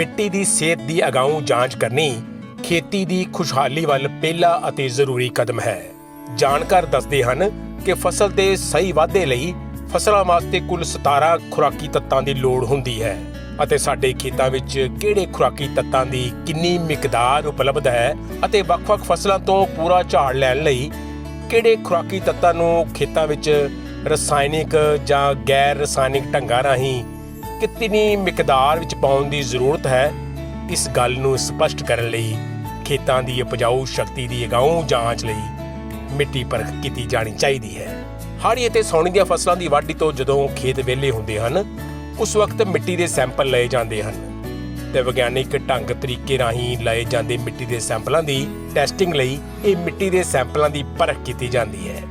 ਮਿੱਟੀ ਦੀ ਸਿਹਤ ਦੀ ਅਗਾਊਂ ਜਾਂਚ ਕਰਨੀ ਖੇਤੀ ਦੀ ਖੁਸ਼ਹਾਲੀ ਵੱਲ ਪਹਿਲਾ ਅਤੇ ਜ਼ਰੂਰੀ ਕਦਮ ਹੈ। ਜਾਣਕਾਰ ਦੱਸਦੇ ਹਨ ਕਿ ਫਸਲ ਦੇ ਸਹੀ ਵਾਧੇ ਲਈ ਫਸਲਾਂ ਵਾਸਤੇ ਕੁੱਲ 17 ਖੁਰਾਕੀ ਤੱਤਾਂ ਦੀ ਲੋੜ ਹੁੰਦੀ ਹੈ ਅਤੇ ਸਾਡੇ ਖੇਤਾਂ ਵਿੱਚ ਕਿਹੜੇ ਖੁਰਾਕੀ ਤੱਤਾਂ ਦੀ ਕਿੰਨੀ ਮਿਕਦਾਰ ਉਪਲਬਧ ਹੈ ਅਤੇ ਵੱਖ-ਵੱਖ ਫਸਲਾਂ ਤੋਂ ਪੂਰਾ ਝਾੜ ਲੈਣ ਲਈ ਕਿਹੜੇ ਖੁਰਾਕੀ ਤੱਤਾਂ ਨੂੰ ਖੇਤਾਂ ਵਿੱਚ ਰਸਾਇਣਿਕ ਜਾਂ ਗੈਰ ਰਸਾਇਣਿਕ ਢੰਗਾਂ ਰਾਹੀਂ ਕਿੰਨੀ ਮਿਕਦਾਰ ਵਿੱਚ ਪਾਉਣ ਦੀ ਜ਼ਰੂਰਤ ਹੈ, ਇਸ ਗੱਲ ਨੂੰ ਸਪਸ਼ਟ ਕਰਨ ਲਈ ਖੇਤਾਂ ਦੀ ਉਪਜਾਊ ਸ਼ਕਤੀ ਦੀ ਅਗਾਊਂ ਜਾਂਚ ਲਈ ਮਿੱਟੀ ਪਰਖ ਕੀਤੀ ਜਾਣੀ ਚਾਹੀਦੀ ਹੈ। ਹਾੜੀ ਅਤੇ ਸਾਉਣੀ ਦੀਆਂ ਫਸਲਾਂ ਦੀ ਵਾਢੀ ਤੋਂ ਜਦੋਂ ਖੇਤ ਵਿਹਲੇ ਹੁੰਦੇ ਹਨ ਉਸ ਵਕਤ ਮਿੱਟੀ ਦੇ ਸੈਂਪਲ ਲਏ ਜਾਂਦੇ ਹਨ ਤੇ ਵਿਗਿਆਨਿਕ ਢੰਗ ਤਰੀਕੇ ਰਾਹੀਂ ਲਏ ਜਾਂਦੇ ਮਿੱਟੀ ਦੇ ਸੈਂਪਲਾਂ ਦੀ ਟੈਸਟਿੰਗ ਲਈ ਇਹ ਮਿੱਟੀ ਦੇ ਸੈਂਪਲਾਂ ਦੀ ਪਰਖ ਕੀਤੀ ਜਾਂਦੀ ਹੈ।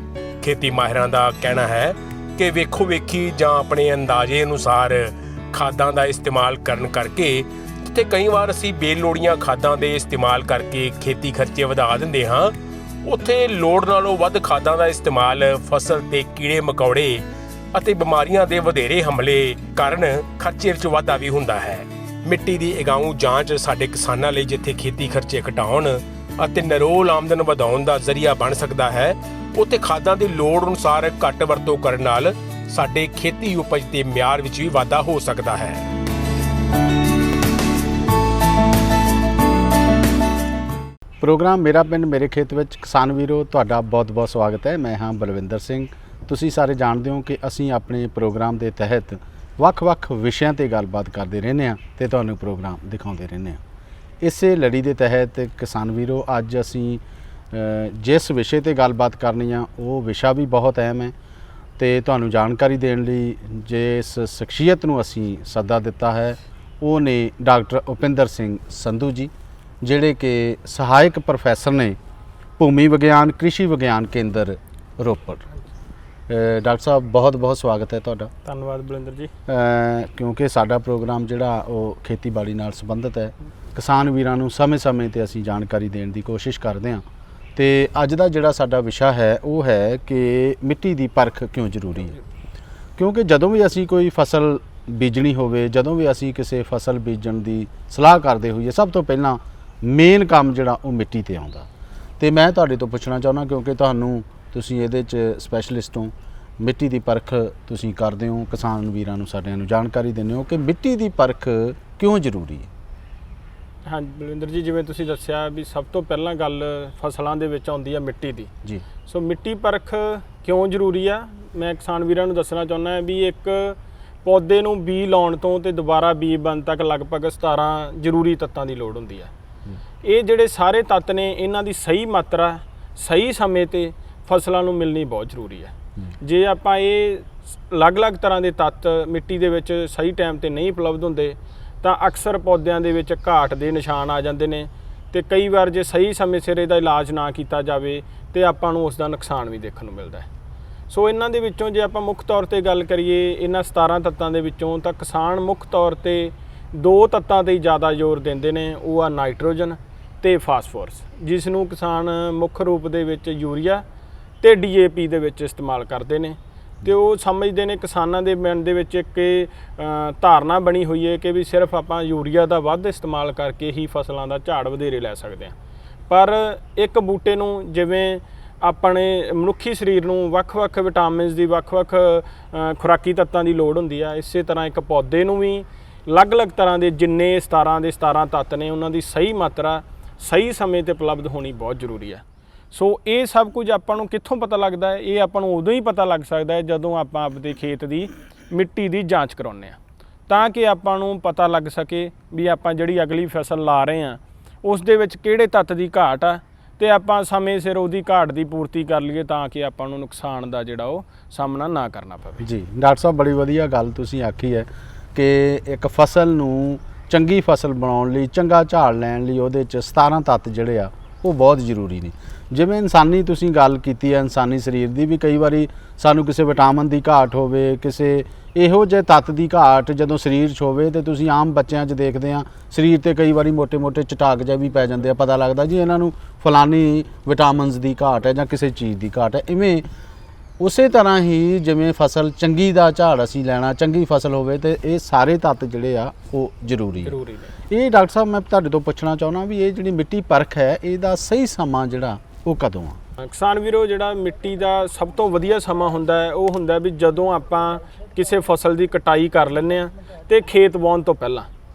ਖੇਤੀ ਮਾਹਿਰਾਂ ਦਾ ਕਹਿਣਾ ਹੈ ਕਿ ਵੇਖੋ ਵੇਖੀ ਜਾਂ ਆਪਣੇ ਅੰਦਾਜ਼ੇ ਅਨੁਸਾਰ ਖਾਦਾਂ ਦਾ ਇਸਤੇਮਾਲ ਕਰਨ ਕਰਕੇ ਜਿੱਥੇ ਕਈ ਵਾਰ ਅਸੀਂ ਬੇਲੋੜੀਆਂ ਖਾਦਾਂ ਦੇ ਇਸਤੇਮਾਲ ਕਰਕੇ ਖੇਤੀ ਖਰਚੇ ਵਧਾ ਦਿੰਦੇ ਹਾਂ, ਉੱਥੇ ਲੋੜ ਨਾਲੋਂ ਵੱਧ ਖਾਦਾਂ ਦਾ ਇਸਤੇਮਾਲ ਫਸਲ ਤੇ ਕੀੜੇ ਮਕੌੜੇ ਅਤੇ ਬਿਮਾਰੀਆਂ ਦੇ ਵਧੇਰੇ ਹਮਲੇ ਕਾਰਨ ਖਰਚੇ ਵਿੱਚ ਵਾਧਾ ਵੀ ਹੁੰਦਾ ਹੈ। ਮਿੱਟੀ ਦੀ ਅਗਾਊਂ ਜਾਂਚ ਸਾਡੇ ਕਿਸਾਨਾਂ ਲਈ ਜਿੱਥੇ ਖੇਤੀ ਖਰਚੇ ਘਟਾਉਣ ਅਤੇ ਨਿਰੋਲ ਆਮਦਨ ਵਧਾਉਣ ਦਾ ਜ਼ਰੀਆ ਬਣ ਸਕਦਾ ਹੈ, ਉੱਥੇ ਖਾਦਾਂ ਦੀ ਲੋੜ ਅਨੁਸਾਰ ਘੱਟ ਵਰਤੋਂ ਕਰਨ ਨਾਲ ਸਾਡੇ ਖੇਤੀ ਉਪਜ ਦੇ ਮਿਆਰ ਵਿੱਚ ਵੀ ਵਾਧਾ ਹੋ ਸਕਦਾ ਹੈ। ਪ੍ਰੋਗਰਾਮ ਮੇਰਾ ਪਿੰਡ ਮੇਰੇ ਖੇਤ ਵਿੱਚ ਕਿਸਾਨ ਵੀਰੋ ਤੁਹਾਡਾ ਬਹੁਤ-ਬਹੁਤ ਸਵਾਗਤ ਹੈ। ਮੈਂ ਹਾਂ ਬਲਵਿੰਦਰ ਸਿੰਘ। ਤੁਸੀਂ ਸਾਰੇ ਜਾਣਦੇ ਹੋ ਕਿ ਅਸੀਂ ਆਪਣੇ ਪ੍ਰੋਗਰਾਮ ਦੇ ਤਹਿਤ ਵੱਖ-ਵੱਖ ਵਿਸ਼ਿਆਂ ਤੇ ਗੱਲਬਾਤ ਕਰਦੇ ਰਹਿੰਦੇ ਹਾਂ ਤੇ ਤੁਹਾਨੂੰ ਪ੍ਰੋਗਰਾਮ ਦਿਖਾਉਂਦੇ ਰਹਿੰਦੇ ਹਾਂ। ਇਸੇ ਲੜੀ ਦੇ ਤਹਿਤ ਕਿਸਾਨ ਵੀਰੋ ਅੱਜ ਅਸੀਂ ਜਿਸ ਵਿਸ਼ੇ ਤੇ ਗੱਲਬਾਤ ਕਰਨੀ ਆ ਉਹ ਵਿਸ਼ਾ ਵੀ ਬਹੁਤ ਅਹਿਮ ਹੈ ਤੇ ਤੁਹਾਨੂੰ ਜਾਣਕਾਰੀ ਦੇਣ ਲਈ ਜਿਸ ਸ਼ਖਸੀਅਤ ਨੂੰ ਅਸੀਂ ਸੱਦਾ ਦਿੱਤਾ ਹੈ ਉਹ ਨੇ ਡਾਕਟਰ ਉਪਿੰਦਰ ਸਿੰਘ ਸੰਧੂ ਜੀ, ਜਿਹੜੇ ਕਿ ਸਹਾਇਕ ਪ੍ਰੋਫੈਸਰ ਨੇ ਭੂਮੀ ਵਿਗਿਆਨ ਕ੍ਰਿਸ਼ੀ ਵਿਗਿਆਨ ਕੇਂਦਰ ਰੋਪੜ। ਡਾਕਟਰ ਸਾਹਿਬ ਬਹੁਤ-ਬਹੁਤ ਸਵਾਗਤ ਹੈ ਤੁਹਾਡਾ। ਧੰਨਵਾਦ ਬਲਵਿੰਦਰ ਜੀ। ਕਿਉਂਕਿ ਸਾਡਾ ਪ੍ਰੋਗਰਾਮ ਜਿਹੜਾ ਉਹ ਖੇਤੀਬਾੜੀ ਨਾਲ ਸੰਬੰਧਿਤ ਹੈ, ਕਿਸਾਨ ਵੀਰਾਂ ਨੂੰ ਸਮੇਂ-ਸਮੇਂ ਤੇ ਅਸੀਂ ਜਾਣਕਾਰੀ ਦੇਣ ਦੀ ਕੋਸ਼ਿਸ਼ ਕਰਦੇ ਹਾਂ ਤੇ ਅੱਜ ਦਾ ਜਿਹੜਾ ਸਾਡਾ ਵਿਸ਼ਾ ਹੈ ਉਹ ਹੈ ਕਿ ਮਿੱਟੀ ਦੀ ਪਰਖ ਕਿਉਂ ਜ਼ਰੂਰੀ ਹੈ। ਕਿਉਂਕਿ ਜਦੋਂ ਵੀ ਅਸੀਂ ਕੋਈ ਫਸਲ ਬੀਜਣੀ ਹੋਵੇ, ਜਦੋਂ ਵੀ ਅਸੀਂ ਕਿਸੇ ਫਸਲ ਬੀਜਣ ਦੀ ਸਲਾਹ ਕਰਦੇ ਹੋਈਏ, ਸਭ ਤੋਂ ਪਹਿਲਾਂ ਮੇਨ ਕੰਮ ਜਿਹੜਾ ਉਹ ਮਿੱਟੀ ਤੇ ਆਉਂਦਾ। ਤੇ ਮੈਂ ਤੁਹਾਡੇ ਤੋਂ ਪੁੱਛਣਾ ਚਾਹੁੰਦਾ, ਕਿਉਂਕਿ ਤੁਸੀਂ ਇਹਦੇ 'ਚ ਸਪੈਸ਼ਲਿਸਟ ਹੋ, ਮਿੱਟੀ ਦੀ ਪਰਖ ਤੁਸੀਂ ਕਰਦੇ ਹੋ, ਕਿਸਾਨ ਵੀਰਾਂ ਨੂੰ ਸਾਡਿਆਂ ਨੂੰ ਜਾਣਕਾਰੀ ਦਿੰਦੇ ਹੋ ਕਿ ਮਿੱਟੀ ਦੀ ਪਰਖ ਕਿਉਂ ਜ਼ਰੂਰੀ ਹੈ। ਹਾਂਜੀ ਬਲਵਿੰਦਰ ਜੀ, ਜਿਵੇਂ ਤੁਸੀਂ ਦੱਸਿਆ ਵੀ ਸਭ ਤੋਂ ਪਹਿਲਾਂ ਗੱਲ ਫਸਲਾਂ ਦੇ ਵਿੱਚ ਆਉਂਦੀ ਆ ਮਿੱਟੀ ਦੀ ਜੀ। ਸੋ ਮਿੱਟੀ ਪਰਖ ਕਿਉਂ ਜ਼ਰੂਰੀ ਆ, ਮੈਂ ਕਿਸਾਨ ਵੀਰਾਂ ਨੂੰ ਦੱਸਣਾ ਚਾਹੁੰਦਾ ਵੀ ਇੱਕ ਪੌਦੇ ਨੂੰ ਬੀਜ ਲਾਉਣ ਤੋਂ ਤੇ ਦੁਬਾਰਾ ਬੀਜ ਬਣਨ ਤੱਕ ਲਗਭਗ 17 ਜ਼ਰੂਰੀ ਤੱਤਾਂ ਦੀ ਲੋੜ ਹੁੰਦੀ ਆ। ਇਹ ਜਿਹੜੇ ਸਾਰੇ ਤੱਤ ਨੇ ਇਹਨਾਂ ਦੀ ਸਹੀ ਮਾਤਰਾ ਸਹੀ ਸਮੇਂ ਤੇ ਫਸਲਾਂ ਨੂੰ ਮਿਲਣੀ ਬਹੁਤ ਜ਼ਰੂਰੀ ਹੈ। ਜੇ ਆਪਾਂ ਇਹ ਅਲੱਗ-ਅਲੱਗ ਤਰ੍ਹਾਂ ਦੇ ਤੱਤ ਮਿੱਟੀ ਦੇ ਵਿੱਚ ਸਹੀ ਟਾਈਮ ਤੇ ਨਹੀਂ ਉਪਲਬਧ ਹੁੰਦੇ ਤਾਂ ਅਕਸਰ ਪੌਦਿਆਂ ਦੇ ਵਿੱਚ ਘਾਟ ਦੇ ਨਿਸ਼ਾਨ ਆ ਜਾਂਦੇ ਨੇ ਤੇ ਕਈ ਵਾਰ ਜੇ ਸਹੀ ਸਮੇਂ ਸਿਰ ਇਹਦਾ ਇਲਾਜ ਨਾ ਕੀਤਾ ਜਾਵੇ ਤੇ ਆਪਾਂ ਨੂੰ ਉਸ ਦਾ ਨੁਕਸਾਨ ਵੀ ਦੇਖਣ ਨੂੰ ਮਿਲਦਾ ਹੈ। ਸੋ ਇਹਨਾਂ ਦੇ ਵਿੱਚੋਂ ਜੇ ਆਪਾਂ ਮੁੱਖ ਤੌਰ ਤੇ ਗੱਲ ਕਰੀਏ ਇਹਨਾਂ 17 ਤੱਤਾਂ ਦੇ ਵਿੱਚੋਂ, ਤਾਂ ਕਿਸਾਨ ਮੁੱਖ ਤੌਰ ਤੇ 2 ਤੱਤਾਂ ਤੇ ਜ਼ਿਆਦਾ ਜ਼ੋਰ ਦਿੰਦੇ ਨੇ, ਉਹ ਆ ਨਾਈਟ੍ਰੋਜਨ ਤੇ ਫਾਸਫੋਰਸ, ਜਿਸ ਨੂੰ ਕਿਸਾਨ ਮੁੱਖ ਰੂਪ ਦੇ ਵਿੱਚ ਯੂਰੀਆ ਤੇ DAP ਦੇ ਵਿੱਚ ਇਸਤੇਮਾਲ ਕਰਦੇ ਨੇ। ਤੇ ਉਹ ਸਮਝਦੇ ਨੇ, ਕਿਸਾਨਾਂ ਦੇ ਮਨ ਦੇ ਵਿੱਚ ਇੱਕ ਧਾਰਨਾ ਬਣੀ ਹੋਈ ਹੈ ਕਿ ਵੀ ਸਿਰਫ ਆਪਾਂ ਯੂਰੀਆ ਦਾ ਵੱਧ ਇਸਤੇਮਾਲ ਕਰਕੇ ਹੀ ਫਸਲਾਂ ਦਾ ਝਾੜ ਵਧੇਰੇ ਲੈ ਸਕਦੇ ਹਾਂ। ਪਰ ਇੱਕ ਬੂਟੇ ਨੂੰ, ਜਿਵੇਂ ਆਪਣੇ ਮਨੁੱਖੀ ਸਰੀਰ ਨੂੰ ਵੱਖ-ਵੱਖ ਵਿਟਾਮਿਨਸ ਦੀ, ਵੱਖ-ਵੱਖ ਖੁਰਾਕੀ ਤੱਤਾਂ ਦੀ ਲੋੜ ਹੁੰਦੀ ਆ, ਇਸੇ ਤਰ੍ਹਾਂ ਇੱਕ ਪੌਦੇ ਨੂੰ ਵੀ ਅਲੱਗ-ਅਲੱਗ ਤਰ੍ਹਾਂ ਦੇ ਜਿੰਨੇ 17 ਦੇ 17 ਤੱਤ ਨੇ ਉਹਨਾਂ ਦੀ ਸਹੀ ਮਾਤਰਾ ਸਹੀ ਸਮੇਂ ਤੇ ਉਪਲਬਧ ਹੋਣੀ ਬਹੁਤ ਜ਼ਰੂਰੀ ਹੈ। ਸੋ ਇਹ ਸਭ ਕੁਝ ਆਪਾਂ ਨੂੰ ਕਿੱਥੋਂ ਪਤਾ ਲੱਗਦਾ ਹੈ? ਇਹ ਆਪਾਂ ਨੂੰ ਉਦੋਂ ਹੀ ਪਤਾ ਲੱਗ ਸਕਦਾ ਹੈ ਜਦੋਂ ਆਪਾਂ ਆਪਦੇ ਖੇਤ ਦੀ ਮਿੱਟੀ ਦੀ ਜਾਂਚ ਕਰਾਉਂਦੇ ਹਾਂ, ਤਾਂ ਕਿ ਆਪਾਂ ਨੂੰ ਪਤਾ ਲੱਗ ਸਕੇ ਵੀ ਆਪਾਂ ਜਿਹੜੀ ਅਗਲੀ ਫਸਲ ਲਾ ਰਹੇ ਹਾਂ ਉਸ ਦੇ ਵਿੱਚ ਕਿਹੜੇ ਤੱਤ ਦੀ ਘਾਟ ਆ ਤੇ ਆਪਾਂ ਸਮੇਂ ਸਿਰ ਉਹਦੀ ਘਾਟ ਦੀ ਪੂਰਤੀ ਕਰ ਲਈਏ, ਤਾਂ ਕਿ ਆਪਾਂ ਨੂੰ ਨੁਕਸਾਨ ਦਾ ਜਿਹੜਾ ਉਹ ਸਾਹਮਣਾ ਨਾ ਕਰਨਾ ਪਵੇ। ਜੀ ਡਾਕਟਰ ਸਾਹਿਬ, ਬੜੀ ਵਧੀਆ ਗੱਲ ਤੁਸੀਂ ਆਖੀ ਹੈ ਕਿ ਇੱਕ ਫਸਲ ਨੂੰ ਚੰਗੀ ਫਸਲ ਬਣਾਉਣ ਲਈ, ਚੰਗਾ ਝਾੜ ਲੈਣ ਲਈ ਉਹਦੇ 'ਚ 17 ਤੱਤ ਜਿਹੜੇ ਆ ਉਹ ਬਹੁਤ ਜ਼ਰੂਰੀ ਨੇ। ਜਿਵੇਂ ਇਨਸਾਨੀ ਤੁਸੀਂ ਗੱਲ ਕੀਤੀ ਹੈ, ਇਨਸਾਨੀ ਸਰੀਰ ਦੀ ਵੀ ਕਈ ਵਾਰੀ ਸਾਨੂੰ ਕਿਸੇ ਵਿਟਾਮਿਨ ਦੀ ਘਾਟ ਹੋਵੇ, ਕਿਸੇ ਇਹੋ ਜਿਹੇ ਤੱਤ ਦੀ ਘਾਟ ਜਦੋਂ ਸਰੀਰ 'ਚ ਹੋਵੇ, ਤੇ ਤੁਸੀਂ ਆਮ ਬੱਚਿਆਂ 'ਚ ਦੇਖਦੇ ਆ ਸਰੀਰ 'ਤੇ ਕਈ ਵਾਰੀ ਮੋਟੇ-ਮੋਟੇ ਚਟਾਕ ਜਿਹੇ ਵੀ ਪੈ ਜਾਂਦੇ ਆ, ਪਤਾ ਲੱਗਦਾ ਜੀ ਇਹਨਾਂ ਨੂੰ ਫਲਾਨੀ ਵਿਟਾਮਿਨਸ ਦੀ ਘਾਟ ਹੈ ਜਾਂ ਕਿਸੇ ਚੀਜ਼ ਦੀ ਘਾਟ ਹੈ। ਇਵੇਂ ਉਸੇ ਤਰ੍ਹਾਂ ਹੀ ਜਿਵੇਂ ਫਸਲ ਚੰਗੀ ਦਾ ਝਾੜ ਅਸੀਂ ਲੈਣਾ, ਚੰਗੀ ਫਸਲ ਹੋਵੇ ਤੇ ਇਹ ਸਾਰੇ ਤੱਤ ਜਿਹੜੇ ਆ ਉਹ ਜ਼ਰੂਰੀ ਜ਼ਰੂਰੀ ਨੇ। ਇਹ ਡਾਕਟਰ ਸਾਹਿਬ ਮੈਂ ਤੁਹਾਡੇ ਤੋਂ ਪੁੱਛਣਾ ਚਾਹੁੰਦਾ ਵੀ ਇਹ ਜਿਹੜੀ ਮਿੱਟੀ ਪਰਖ ਹੈ ਇਹਦਾ ਸਹੀ ਸਮਾਂ ਜਿਹੜਾ ਉਹ ਕਦੋਂ ਆ? ਕਿਸਾਨ ਵੀਰੋ, ਜਿਹੜਾ ਮਿੱਟੀ ਦਾ ਸਭ ਤੋਂ ਵਧੀਆ ਸਮਾਂ ਹੁੰਦਾ ਹੈ ਉਹ ਹੁੰਦਾ ਵੀ ਜਦੋਂ ਆਪਾਂ ਕਿਸੇ ਫਸਲ ਦੀ ਕਟਾਈ ਕਰ ਲੈਂਦੇ ਆ ਤੇ ਖੇਤ ਵਾਹੁਣ ਤੋਂ ਪਹਿਲਾਂ।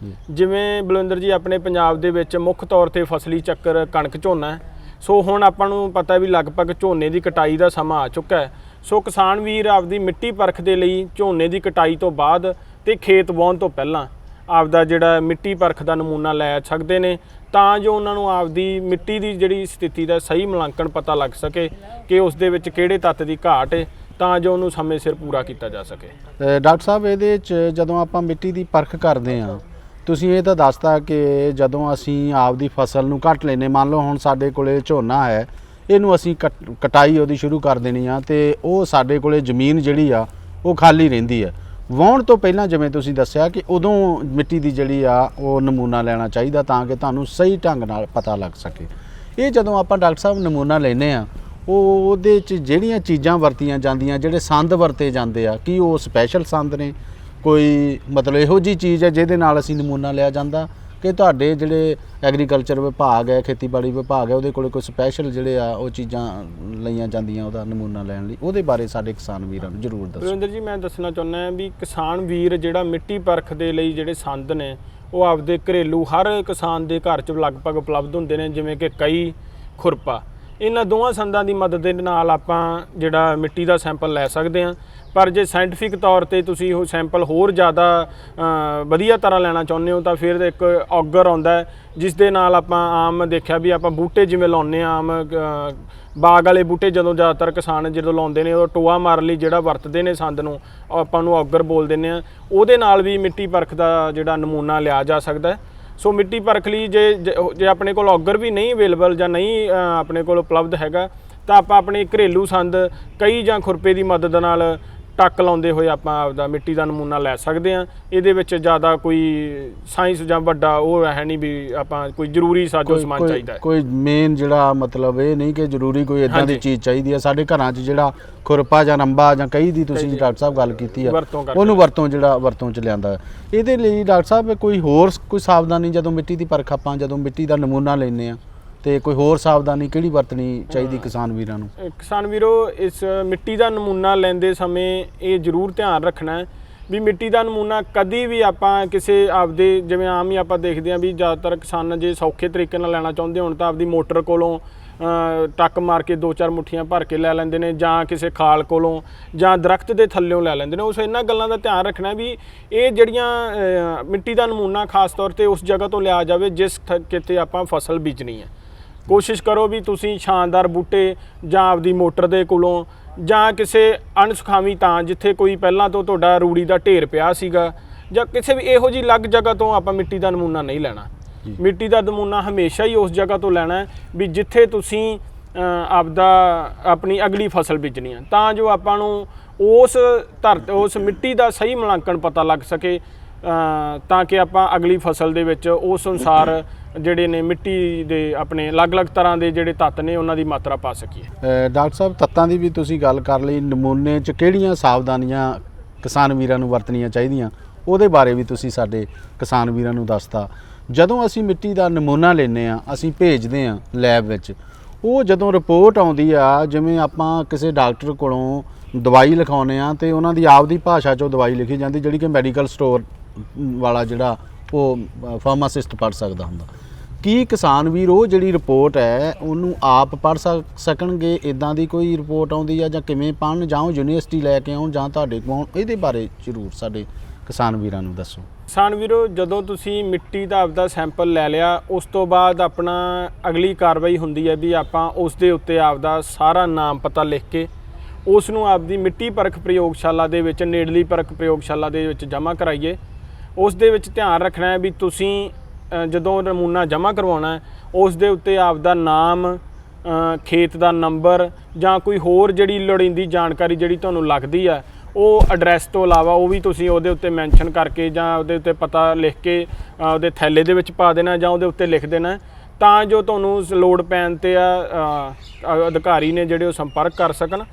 ਜਿਵੇਂ ਬਲਵਿੰਦਰ ਜੀ ਆਪਣੇ ਪੰਜਾਬ ਦੇ ਵਿੱਚ ਮੁੱਖ ਤੌਰ ਤੇ ਫਸਲੀ ਚੱਕਰ ਕਣਕ ਝੋਨਾ ਹੈ। ਸੋ ਹੁਣ ਆਪਾਂ ਨੂੰ ਪਤਾ ਵੀ ਲਗਭਗ ਝੋਨੇ ਦੀ ਕਟਾਈ ਦਾ ਸਮਾਂ ਆ ਚੁੱਕਾ ਹੈ। ਸੋ ਕਿਸਾਨ ਵੀਰ ਆਪਦੀ ਮਿੱਟੀ ਪਰਖ ਦੇ ਲਈ ਝੋਨੇ ਦੀ ਕਟਾਈ ਤੋਂ ਬਾਅਦ ਤੇ ਖੇਤ ਵਾਹੁਣ ਤੋਂ ਪਹਿਲਾਂ ਆਪਦਾ ਜਿਹੜਾ ਮਿੱਟੀ ਪਰਖ ਦਾ ਨਮੂਨਾ ਲੈ ਸਕਦੇ ਨੇ, ਤਾਂ ਜੋ ਉਹਨਾਂ ਨੂੰ ਆਪਦੀ ਮਿੱਟੀ ਦੀ ਜਿਹੜੀ ਸਥਿਤੀ ਦਾ ਸਹੀ ਮੁਲਾਂਕਣ ਪਤਾ ਲੱਗ ਸਕੇ ਕਿ ਉਸ ਦੇ ਵਿੱਚ ਕਿਹੜੇ ਤੱਤ ਦੀ ਘਾਟ ਹੈ, ਤਾਂ ਜੋ ਉਹਨੂੰ ਸਮੇਂ ਸਿਰ ਪੂਰਾ ਕੀਤਾ ਜਾ ਸਕੇ। ਡਾਕਟਰ ਸਾਹਿਬ ਇਹਦੇ 'ਚ ਜਦੋਂ ਆਪਾਂ ਮਿੱਟੀ ਦੀ ਪਰਖ ਕਰਦੇ ਹਾਂ, ਤੁਸੀਂ ਇਹ ਤਾਂ ਦੱਸਤਾ ਕਿ ਜਦੋਂ ਅਸੀਂ ਆਪਦੀ ਫਸਲ ਨੂੰ ਕੱਟ ਲੈਨੇ, ਮੰਨ ਲਓ ਹੁਣ ਸਾਡੇ ਕੋਲੇ ਝੋਨਾ ਹੈ, ਇਹਨੂੰ ਅਸੀਂ ਕਟਾਈ ਉਹਦੀ ਸ਼ੁਰੂ ਕਰ ਦੇਣੀ ਆ ਤੇ ਉਹ ਸਾਡੇ ਕੋਲੇ ਜ਼ਮੀਨ ਜਿਹੜੀ ਆ ਉਹ ਖਾਲੀ ਰਹਿੰਦੀ ਹੈ। ਵਾਹੁਣ ਤੋਂ ਪਹਿਲਾਂ ਜਿਵੇਂ ਤੁਸੀਂ ਦੱਸਿਆ ਕਿ ਉਦੋਂ ਮਿੱਟੀ ਦੀ ਜਿਹੜੀ ਆ ਉਹ ਨਮੂਨਾ ਲੈਣਾ ਚਾਹੀਦਾ ਤਾਂ ਕਿ ਤੁਹਾਨੂੰ ਸਹੀ ਢੰਗ ਨਾਲ ਪਤਾ ਲੱਗ ਸਕੇ। ਇਹ ਜਦੋਂ ਆਪਾਂ ਡਾਕਟਰ ਸਾਹਿਬ ਨਮੂਨਾ ਲੈਨੇ ਆ, ਉਹਦੇ 'ਚ ਜਿਹੜੀਆਂ ਚੀਜ਼ਾਂ ਵਰਤੀਆਂ ਜਾਂਦੀਆਂ, ਜਿਹੜੇ ਸੰਦ ਵਰਤੇ ਜਾਂਦੇ ਆ, ਕੀ ਉਹ ਸਪੈਸ਼ਲ ਸੰਦ ਨੇ? ਕੋਈ ਮਤਲਬ ਇਹੋ ਜਿਹੀ ਚੀਜ਼ ਹੈ ਜਿਹਦੇ ਨਾਲ ਅਸੀਂ ਨਮੂਨਾ ਲਿਆ ਜਾਂਦਾ ਕਿ ਤੁਹਾਡੇ ਜਿਹੜੇ ਐਗਰੀਕਲਚਰ ਵਿਭਾਗ ਹੈ, ਖੇਤੀਬਾੜੀ ਵਿਭਾਗ ਹੈ, ਉਹਦੇ ਕੋਲ ਕੋਈ ਸਪੈਸ਼ਲ ਜਿਹੜੇ ਆ ਉਹ ਚੀਜ਼ਾਂ ਲਈਆਂ ਜਾਂਦੀਆਂ ਉਹਦਾ ਨਮੂਨਾ ਲੈਣ ਲਈ? ਉਹਦੇ ਬਾਰੇ ਸਾਡੇ ਕਿਸਾਨ ਵੀਰਾਂ ਨੂੰ ਜ਼ਰੂਰ ਦੱਸੋ। ਰਵਿੰਦਰ ਜੀ, ਮੈਂ ਦੱਸਣਾ ਚਾਹੁੰਦਾ ਹਾਂ ਵੀ ਕਿਸਾਨ ਵੀਰ ਜਿਹੜਾ ਮਿੱਟੀ ਪਰਖ ਦੇ ਲਈ ਜਿਹੜੇ ਸੰਦ ਨੇ ਉਹ ਆਪਦੇ ਘਰੇਲੂ ਹਰ ਕਿਸਾਨ ਦੇ ਘਰ 'ਚ ਲਗਭਗ ਉਪਲਬਧ ਹੁੰਦੇ ਨੇ, ਜਿਵੇਂ ਕਿ ਕਈ, ਖੁਰਪਾ। ਇਹਨਾਂ ਦੋਵਾਂ ਸੰਦਾਂ ਦੀ ਮਦਦ ਦੇ ਨਾਲ ਆਪਾਂ ਜਿਹੜਾ ਮਿੱਟੀ ਦਾ ਸੈਂਪਲ ਲੈ ਸਕਦੇ ਹਾਂ। ਪਰ ਜੇ ਸਾਇੰਟੀਫਿਕ ਤੌਰ ਤੇ ਤੁਸੀਂ ਉਹ ਸੈਂਪਲ ਹੋਰ ਜ਼ਿਆਦਾ ਵਧੀਆ ਤਰ੍ਹਾਂ ਲੈਣਾ ਚਾਹੁੰਦੇ ਹੋ ਤਾਂ ਫਿਰ ਇੱਕ ਔਗਰ ਆਉਂਦਾ ਹੈ, ਜਿਸ ਦੇ ਨਾਲ ਆਪਾਂ ਆਮ ਦੇਖਿਆ ਵੀ ਆਪਾਂ ਬੂਟੇ ਜਿਵੇਂ ਲਾਉਂਦੇ ਹਾਂ, ਆਮ ਬਾਗ ਵਾਲੇ ਬੂਟੇ ਜਦੋਂ ਜ਼ਿਆਦਾਤਰ ਕਿਸਾਨ ਜਦੋਂ ਲਾਉਂਦੇ ਨੇ ਉਹ ਟੋਆ ਮਾਰਨ ਲਈ ਜਿਹੜਾ ਵਰਤਦੇ ਨੇ ਸੰਦ ਨੂੰ, ਆਪਾਂ ਨੂੰ ਔਗਰ ਬੋਲ ਦਿੰਦੇ ਹਾਂ। ਉਹਦੇ ਨਾਲ ਵੀ ਮਿੱਟੀ ਪਰਖ ਦਾ ਜਿਹੜਾ ਨਮੂਨਾ ਲਿਆ ਜਾ ਸਕਦਾ ਹੈ। ਸੋ ਮਿੱਟੀ ਪਰਖ ਲਈ ਜੇ ਆਪਣੇ ਕੋਲ ਔਗਰ ਵੀ ਨਹੀਂ ਅਵੇਲੇਬਲ ਜਾਂ ਨਹੀਂ ਆਪਣੇ ਕੋਲ ਉਪਲਬਧ ਹੈਗਾ, ਤਾਂ ਆਪਾਂ ਆਪਣੇ ਘਰੇਲੂ ਸੰਦ ਕਈ ਜਾਂ ਖੁਰਪੇ ਦੀ ਮਦਦ ਨਾਲ ਟੱਕ ਲਾਉਂਦੇ ਹੋਏ ਆਪਾਂ ਆਪਦਾ ਮਿੱਟੀ ਦਾ ਨਮੂਨਾ ਲੈ ਸਕਦੇ ਹਾਂ। ਇਹਦੇ ਵਿੱਚ ਜ਼ਿਆਦਾ ਕੋਈ ਸਾਇੰਸ ਜਾਂ ਵੱਡਾ ਉਹ ਹੈ ਨਹੀਂ ਵੀ ਆਪਾਂ ਕੋਈ ਜ਼ਰੂਰੀ ਸਾਜੋ ਸਮਾਨ ਚਾਹੀਦਾ ਹੈ। ਕੋਈ ਮੇਨ ਜਿਹੜਾ ਮਤਲਬ ਇਹ ਨਹੀਂ ਕਿ ਜ਼ਰੂਰੀ ਕੋਈ ਇਦਾਂ ਦੀ ਚੀਜ਼ ਚਾਹੀਦੀ ਹੈ। ਸਾਡੇ ਘਰਾਂ 'ਚ ਜਿਹੜਾ ਖੁਰਪਾ ਜਾਂ ਨੰਬਾ ਜਾਂ ਕਈ ਦੀ ਤੁਸੀਂ ਡਾਕਟਰ ਸਾਹਿਬ ਗੱਲ ਕੀਤੀ ਆ, ਉਹਨੂੰ ਵਰਤੋਂ 'ਚ ਲਿਆਂਦਾ। ਇਹਦੇ ਲਈ ਡਾਕਟਰ ਸਾਹਿਬ ਕੋਈ ਸਾਵਧਾਨੀ ਜਦੋਂ ਮਿੱਟੀ ਦੀ ਪਰਖ ਆਪਾਂ ਜਦੋਂ ਮਿੱਟੀ ਦਾ ਨਮੂਨਾ ਲੈਂਦੇ ਆ ਤੇ ਕੋਈ ਹੋਰ ਸਾਵਧਾਨੀ ਕਿਹੜੀ ਵਰਤਣੀ ਚਾਹੀਦੀ ਕਿਸਾਨ ਵੀਰਾਂ ਨੂੰ? ਕਿਸਾਨ ਵੀਰੋ, ਇਸ ਮਿੱਟੀ ਦਾ ਨਮੂਨਾ ਲੈਂਦੇ ਸਮੇਂ ਇਹ ਜ਼ਰੂਰ ਧਿਆਨ ਰੱਖਣਾ ਵੀ ਮਿੱਟੀ ਦਾ ਨਮੂਨਾ ਕਦੀ ਵੀ ਆਪਾਂ ਕਿਸੇ ਆਪਦੇ, ਜਿਵੇਂ ਆਮ ਹੀ ਆਪਾਂ ਦੇਖਦੇ ਹਾਂ ਵੀ ਜ਼ਿਆਦਾਤਰ ਕਿਸਾਨ ਜੇ ਸੌਖੇ ਤਰੀਕੇ ਨਾਲ ਲੈਣਾ ਚਾਹੁੰਦੇ ਹੋਣ ਤਾਂ ਆਪਦੀ ਮੋਟਰ ਕੋਲੋਂ ਟੱਕ ਮਾਰ ਕੇ 2-4 ਮੁੱਠੀਆਂ ਭਰ ਕੇ ਲੈ ਲੈਂਦੇ ਨੇ, ਜਾਂ ਕਿਸੇ ਖਾਲ ਕੋਲੋਂ ਜਾਂ ਦਰਖਤ ਦੇ ਥੱਲਿਓਂ ਲੈ ਲੈਂਦੇ ਨੇ। ਉਸ ਇਹਨਾਂ ਗੱਲਾਂ ਦਾ ਧਿਆਨ ਰੱਖਣਾ ਵੀ ਇਹ ਜਿਹੜੀਆਂ ਮਿੱਟੀ ਦਾ ਨਮੂਨਾ ਖਾਸ ਤੌਰ ਤੇ ਉਸ ਜਗ੍ਹਾ ਤੋਂ ਲਿਆ ਜਾਵੇ ਜਿਸ ਕਿਤੇ ਆਪਾਂ ਫਸਲ ਬੀਜਣੀ ਹੈ। ਕੋਸ਼ਿਸ਼ ਕਰੋ ਵੀ ਤੁਸੀਂ ਛਾਂਦਾਰ ਬੂਟੇ ਜਾਂ ਆਪਦੀ ਮੋਟਰ ਦੇ ਕੋਲੋਂ ਜਾਂ ਕਿਸੇ ਅਣਸੁਖਾਵੀਂ ਤਾਂ ਜਿੱਥੇ ਕੋਈ ਪਹਿਲਾਂ ਤੋਂ ਤੁਹਾਡਾ ਰੂੜੀ ਦਾ ਢੇਰ ਪਿਆ ਸੀਗਾ ਜਾਂ ਕਿਸੇ ਵੀ ਇਹੋ ਜਿਹੀ ਅਲੱਗ ਜਗ੍ਹਾ ਤੋਂ ਆਪਾਂ ਮਿੱਟੀ ਦਾ ਨਮੂਨਾ ਨਹੀਂ ਲੈਣਾ। ਮਿੱਟੀ ਦਾ ਨਮੂਨਾ ਹਮੇਸ਼ਾ ਹੀ ਉਸ ਜਗ੍ਹਾ ਤੋਂ ਲੈਣਾ ਵੀ ਜਿੱਥੇ ਤੁਸੀਂ ਆਪਣੀ ਅਗਲੀ ਫਸਲ ਬੀਜਣੀ ਹੈ, ਤਾਂ ਜੋ ਆਪਾਂ ਨੂੰ ਉਸ ਮਿੱਟੀ ਦਾ ਸਹੀ ਮੁਲਾਂਕਣ ਪਤਾ ਲੱਗ ਸਕੇ, ਤਾਂ ਕਿ ਆਪਾਂ ਅਗਲੀ ਫਸਲ ਦੇ ਵਿੱਚ ਉਸ ਅਨੁਸਾਰ ਜਿਹੜੇ ਨੇ ਮਿੱਟੀ ਦੇ ਆਪਣੇ ਅਲੱਗ-ਅਲੱਗ ਤਰ੍ਹਾਂ ਦੇ ਜਿਹੜੇ ਤੱਤ ਨੇ ਉਹਨਾਂ ਦੀ ਮਾਤਰਾ ਪਾ ਸਕੀਏ। ਡਾਕਟਰ ਸਾਹਿਬ, ਤੱਤਾਂ ਦੀ ਵੀ ਤੁਸੀਂ ਗੱਲ ਕਰ ਲਈ, ਨਮੂਨੇ 'ਚ ਕਿਹੜੀਆਂ ਸਾਵਧਾਨੀਆਂ ਕਿਸਾਨ ਵੀਰਾਂ ਨੂੰ ਵਰਤਣੀਆਂ ਚਾਹੀਦੀਆਂ ਉਹਦੇ ਬਾਰੇ ਵੀ ਤੁਸੀਂ ਸਾਡੇ ਕਿਸਾਨ ਵੀਰਾਂ ਨੂੰ ਦੱਸਤਾ। ਜਦੋਂ ਅਸੀਂ ਮਿੱਟੀ ਦਾ ਨਮੂਨਾ ਲੈਂਦੇ ਆ, ਅਸੀਂ ਭੇਜਦੇ ਆ ਲੈਬ ਵਿੱਚ, ਉਹ ਜਦੋਂ ਰਿਪੋਰਟ ਆਉਂਦੀ ਆ, ਜਿਵੇਂ ਆਪਾਂ ਕਿਸੇ ਡਾਕਟਰ ਕੋਲੋਂ ਦਵਾਈ ਲਿਖਾਉਂਦੇ ਆ ਤੇ ਉਹਨਾਂ ਦੀ ਆਪਦੀ ਭਾਸ਼ਾ 'ਚੋਂ ਦਵਾਈ ਲਿਖੀ ਜਾਂਦੀ ਜਿਹੜੀ ਕਿ ਮੈਡੀਕਲ ਸਟੋਰ ਵਾਲਾ ਜਿਹੜਾ ਉਹ ਫਾਰਮਾਸਿਸਟ ਪੜ੍ਹ ਸਕਦਾ ਹੁੰਦਾ। ਕੀ ਕਿਸਾਨ ਵੀਰ ਉਹ ਜਿਹੜੀ ਰਿਪੋਰਟ ਹੈ ਉਹਨੂੰ ਆਪ ਪੜ੍ਹ ਸਕਣਗੇ? ਇੱਦਾਂ ਦੀ ਕੋਈ ਰਿਪੋਰਟ ਆਉਂਦੀ ਆ ਜਾਂ ਕਿਵੇਂ ਪੜ੍ਹਨ, ਜਾਂ ਉਹ ਯੂਨੀਵਰਸਿਟੀ ਲੈ ਕੇ ਆਉਣ ਜਾਂ ਤੁਹਾਡੇ ਕੋਲ? ਇਹਦੇ ਬਾਰੇ ਜ਼ਰੂਰ ਸਾਡੇ ਕਿਸਾਨ ਵੀਰਾਂ ਨੂੰ ਦੱਸੋ। ਕਿਸਾਨ ਵੀਰੋ, ਜਦੋਂ ਤੁਸੀਂ ਮਿੱਟੀ ਦਾ ਆਪਦਾ ਸੈਂਪਲ ਲੈ ਲਿਆ, ਉਸ ਤੋਂ ਬਾਅਦ ਆਪਣਾ ਅਗਲੀ ਕਾਰਵਾਈ ਹੁੰਦੀ ਹੈ ਵੀ ਆਪਾਂ ਉਸ ਦੇ ਉੱਤੇ ਆਪਦਾ ਸਾਰਾ ਨਾਮ ਪਤਾ ਲਿਖ ਕੇ ਉਸ ਨੂੰ ਆਪਦੀ ਮਿੱਟੀ ਪਰਖ ਪ੍ਰਯੋਗਸ਼ਾਲਾ ਦੇ ਵਿੱਚ, ਨੇੜਲੀ ਪਰਖ ਪ੍ਰਯੋਗਸ਼ਾਲਾ ਦੇ ਵਿੱਚ ਜਮ੍ਹਾਂ ਕਰਾਈਏ। ਉਸ ਦੇ ਵਿੱਚ ਧਿਆਨ ਰੱਖਣਾ ਹੈ ਵੀ ਤੁਸੀਂ ਜਦੋਂ ਨਮੂਨਾ ਜਮ੍ਹਾਂ ਕਰਵਾਉਣਾ ਹੈ ਉਸ ਦੇ ਉੱਤੇ ਆਪਦਾ ਨਾਮ, ਖੇਤ ਦਾ ਨੰਬਰ ਜਾਂ ਕੋਈ ਹੋਰ ਜਿਹੜੀ ਲੋੜੀਂਦੀ ਜਾਣਕਾਰੀ ਜਿਹੜੀ ਤੁਹਾਨੂੰ ਲੱਗਦੀ ਹੈ ਉਹ ਐਡਰੈਸ ਤੋਂ ਇਲਾਵਾ ਉਹ ਵੀ ਤੁਸੀਂ ਉਹਦੇ ਉੱਤੇ ਮੈਂਸ਼ਨ ਕਰਕੇ ਜਾਂ ਉਹਦੇ ਉੱਤੇ ਪਤਾ ਲਿਖ ਕੇ ਉਹਦੇ ਥੈਲੇ ਦੇ ਵਿੱਚ ਪਾ ਦੇਣਾ ਜਾਂ ਉਹਦੇ ਉੱਤੇ ਲਿਖ ਦੇਣਾ, ਤਾਂ ਜੋ ਤੁਹਾਨੂੰ ਲੋੜ ਪੈਣ 'ਤੇ ਅਧਿਕਾਰੀ ਨੇ ਜਿਹੜੇ ਉਹ ਸੰਪਰਕ ਕਰ ਸਕਣ।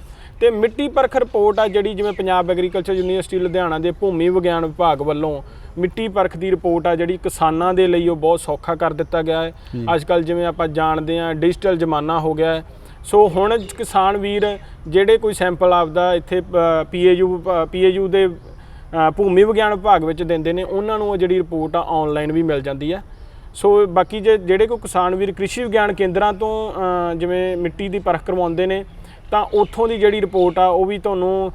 ਤੇ ਮਿੱਟੀ ਪਰਖ ਰਿਪੋਰਟ ਆ ਜਿਹੜੀ ਜਿਵੇਂ ਪੰਜਾਬ ਐਗਰੀਕਲਚਰ ਯੂਨੀਵਰਸਿਟੀ ਲੁਧਿਆਣਾ ਦੇ ਭੂਮੀ ਵਿਗਿਆਨ ਵਿਭਾਗ ਵੱਲੋਂ ਮਿੱਟੀ ਪਰਖ ਦੀ ਰਿਪੋਰਟ ਆ ਜਿਹੜੀ ਕਿਸਾਨਾਂ ਦੇ ਲਈ ਉਹ ਬਹੁਤ ਸੌਖਾ ਕਰ ਦਿੱਤਾ ਗਿਆ ਹੈ। ਅੱਜ ਕੱਲ੍ਹ ਜਿਵੇਂ ਆਪਾਂ ਜਾਣਦੇ ਹਾਂ ਡਿਜੀਟਲ ਜ਼ਮਾਨਾ ਹੋ ਗਿਆ ਹੈ। ਸੋ ਹੁਣ ਕਿਸਾਨ ਵੀਰ ਜਿਹੜੇ ਕੋਈ ਸੈਂਪਲ ਆਪਦਾ ਇੱਥੇ ਪੀਏਯੂ ਦੇ ਭੂਮੀ ਵਿਗਿਆਨ ਵਿਭਾਗ ਵਿੱਚ ਦਿੰਦੇ ਨੇ, ਉਹਨਾਂ ਨੂੰ ਉਹ ਜਿਹੜੀ ਰਿਪੋਰਟ ਆ ਆਨਲਾਈਨ ਵੀ ਮਿਲ ਜਾਂਦੀ ਹੈ। ਸੋ ਬਾਕੀ ਜਿਹੜੇ ਕੋਈ ਕਿਸਾਨ ਵੀਰ ਕ੍ਰਿਸ਼ੀ ਵਿਗਿਆਨ ਕੇਂਦਰਾਂ ਤੋਂ ਜਿਵੇਂ ਮਿੱਟੀ ਦੀ ਪਰਖ ਕਰਵਾਉਂਦੇ ਨੇ ਤਾਂ ਉੱਥੋਂ ਦੀ ਜਿਹੜੀ ਰਿਪੋਰਟ ਆ ਉਹ ਵੀ ਤੁਹਾਨੂੰ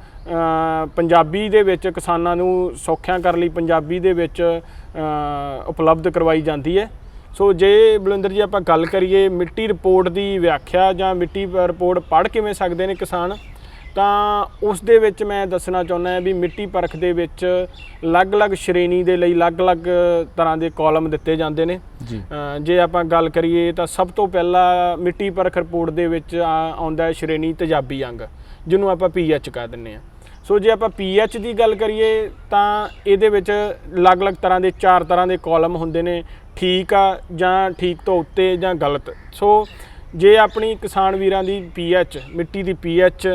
ਪੰਜਾਬੀ ਦੇ ਵਿੱਚ ਕਿਸਾਨਾਂ ਨੂੰ ਸੌਖਿਆਂ ਕਰਨ ਲਈ ਪੰਜਾਬੀ ਦੇ ਵਿੱਚ ਉਪਲਬਧ ਕਰਵਾਈ ਜਾਂਦੀ ਹੈ। ਸੋ ਜੇ ਬਲਵਿੰਦਰ ਜੀ ਆਪਾਂ ਗੱਲ ਕਰੀਏ ਮਿੱਟੀ ਰਿਪੋਰਟ ਦੀ ਵਿਆਖਿਆ ਜਾਂ ਮਿੱਟੀ ਰਿਪੋਰਟ ਪੜ੍ਹ ਕਿਵੇਂ ਸਕਦੇ ਨੇ ਕਿਸਾਨ, ਤਾਂ ਉਸ ਦੇ ਵਿੱਚ ਮੈਂ ਦੱਸਣਾ ਚਾਹੁੰਦਾ ਵੀ ਮਿੱਟੀ ਪਰਖ ਦੇ ਵਿੱਚ ਅਲੱਗ-ਅਲੱਗ ਸ਼੍ਰੇਣੀ ਦੇ ਲਈ ਅਲੱਗ-ਅਲੱਗ ਤਰ੍ਹਾਂ ਦੇ ਕਾਲਮ ਦਿੱਤੇ ਜਾਂਦੇ ਨੇ ਜੀ। ਜੇ ਆਪਾਂ ਗੱਲ ਕਰੀਏ ਤਾਂ ਸਭ ਤੋਂ ਪਹਿਲਾਂ ਮਿੱਟੀ ਪਰਖ ਰਿਪੋਰਟ ਦੇ ਵਿੱਚ ਆਉਂਦਾ ਹੈ ਸ਼੍ਰੇਣੀ ਤੇਜ਼ਾਬੀ ਅੰਗ, ਜਿਹਨੂੰ ਆਪਾਂ ਪੀਐਚ ਕਹਿ ਦਿੰਦੇ ਹਾਂ। ਸੋ ਜੇ ਆਪਾਂ ਪੀਐਚ ਦੀ ਗੱਲ ਕਰੀਏ ਤਾਂ ਇਹਦੇ ਵਿੱਚ ਅਲੱਗ-ਅਲੱਗ ਤਰ੍ਹਾਂ ਦੇ 4 ਤਰ੍ਹਾਂ ਦੇ ਕਾਲਮ ਹੁੰਦੇ ਨੇ, ਠੀਕ ਆ ਜਾਂ ਠੀਕ ਤੋਂ ਉੱਤੇ ਜਾਂ ਗਲਤ। ਸੋ ਜੇ ਆਪਣੀ ਕਿਸਾਨ ਵੀਰਾਂ ਦੀ ਪੀਐਚ ਮਿੱਟੀ ਦੀ ਪੀਐਚ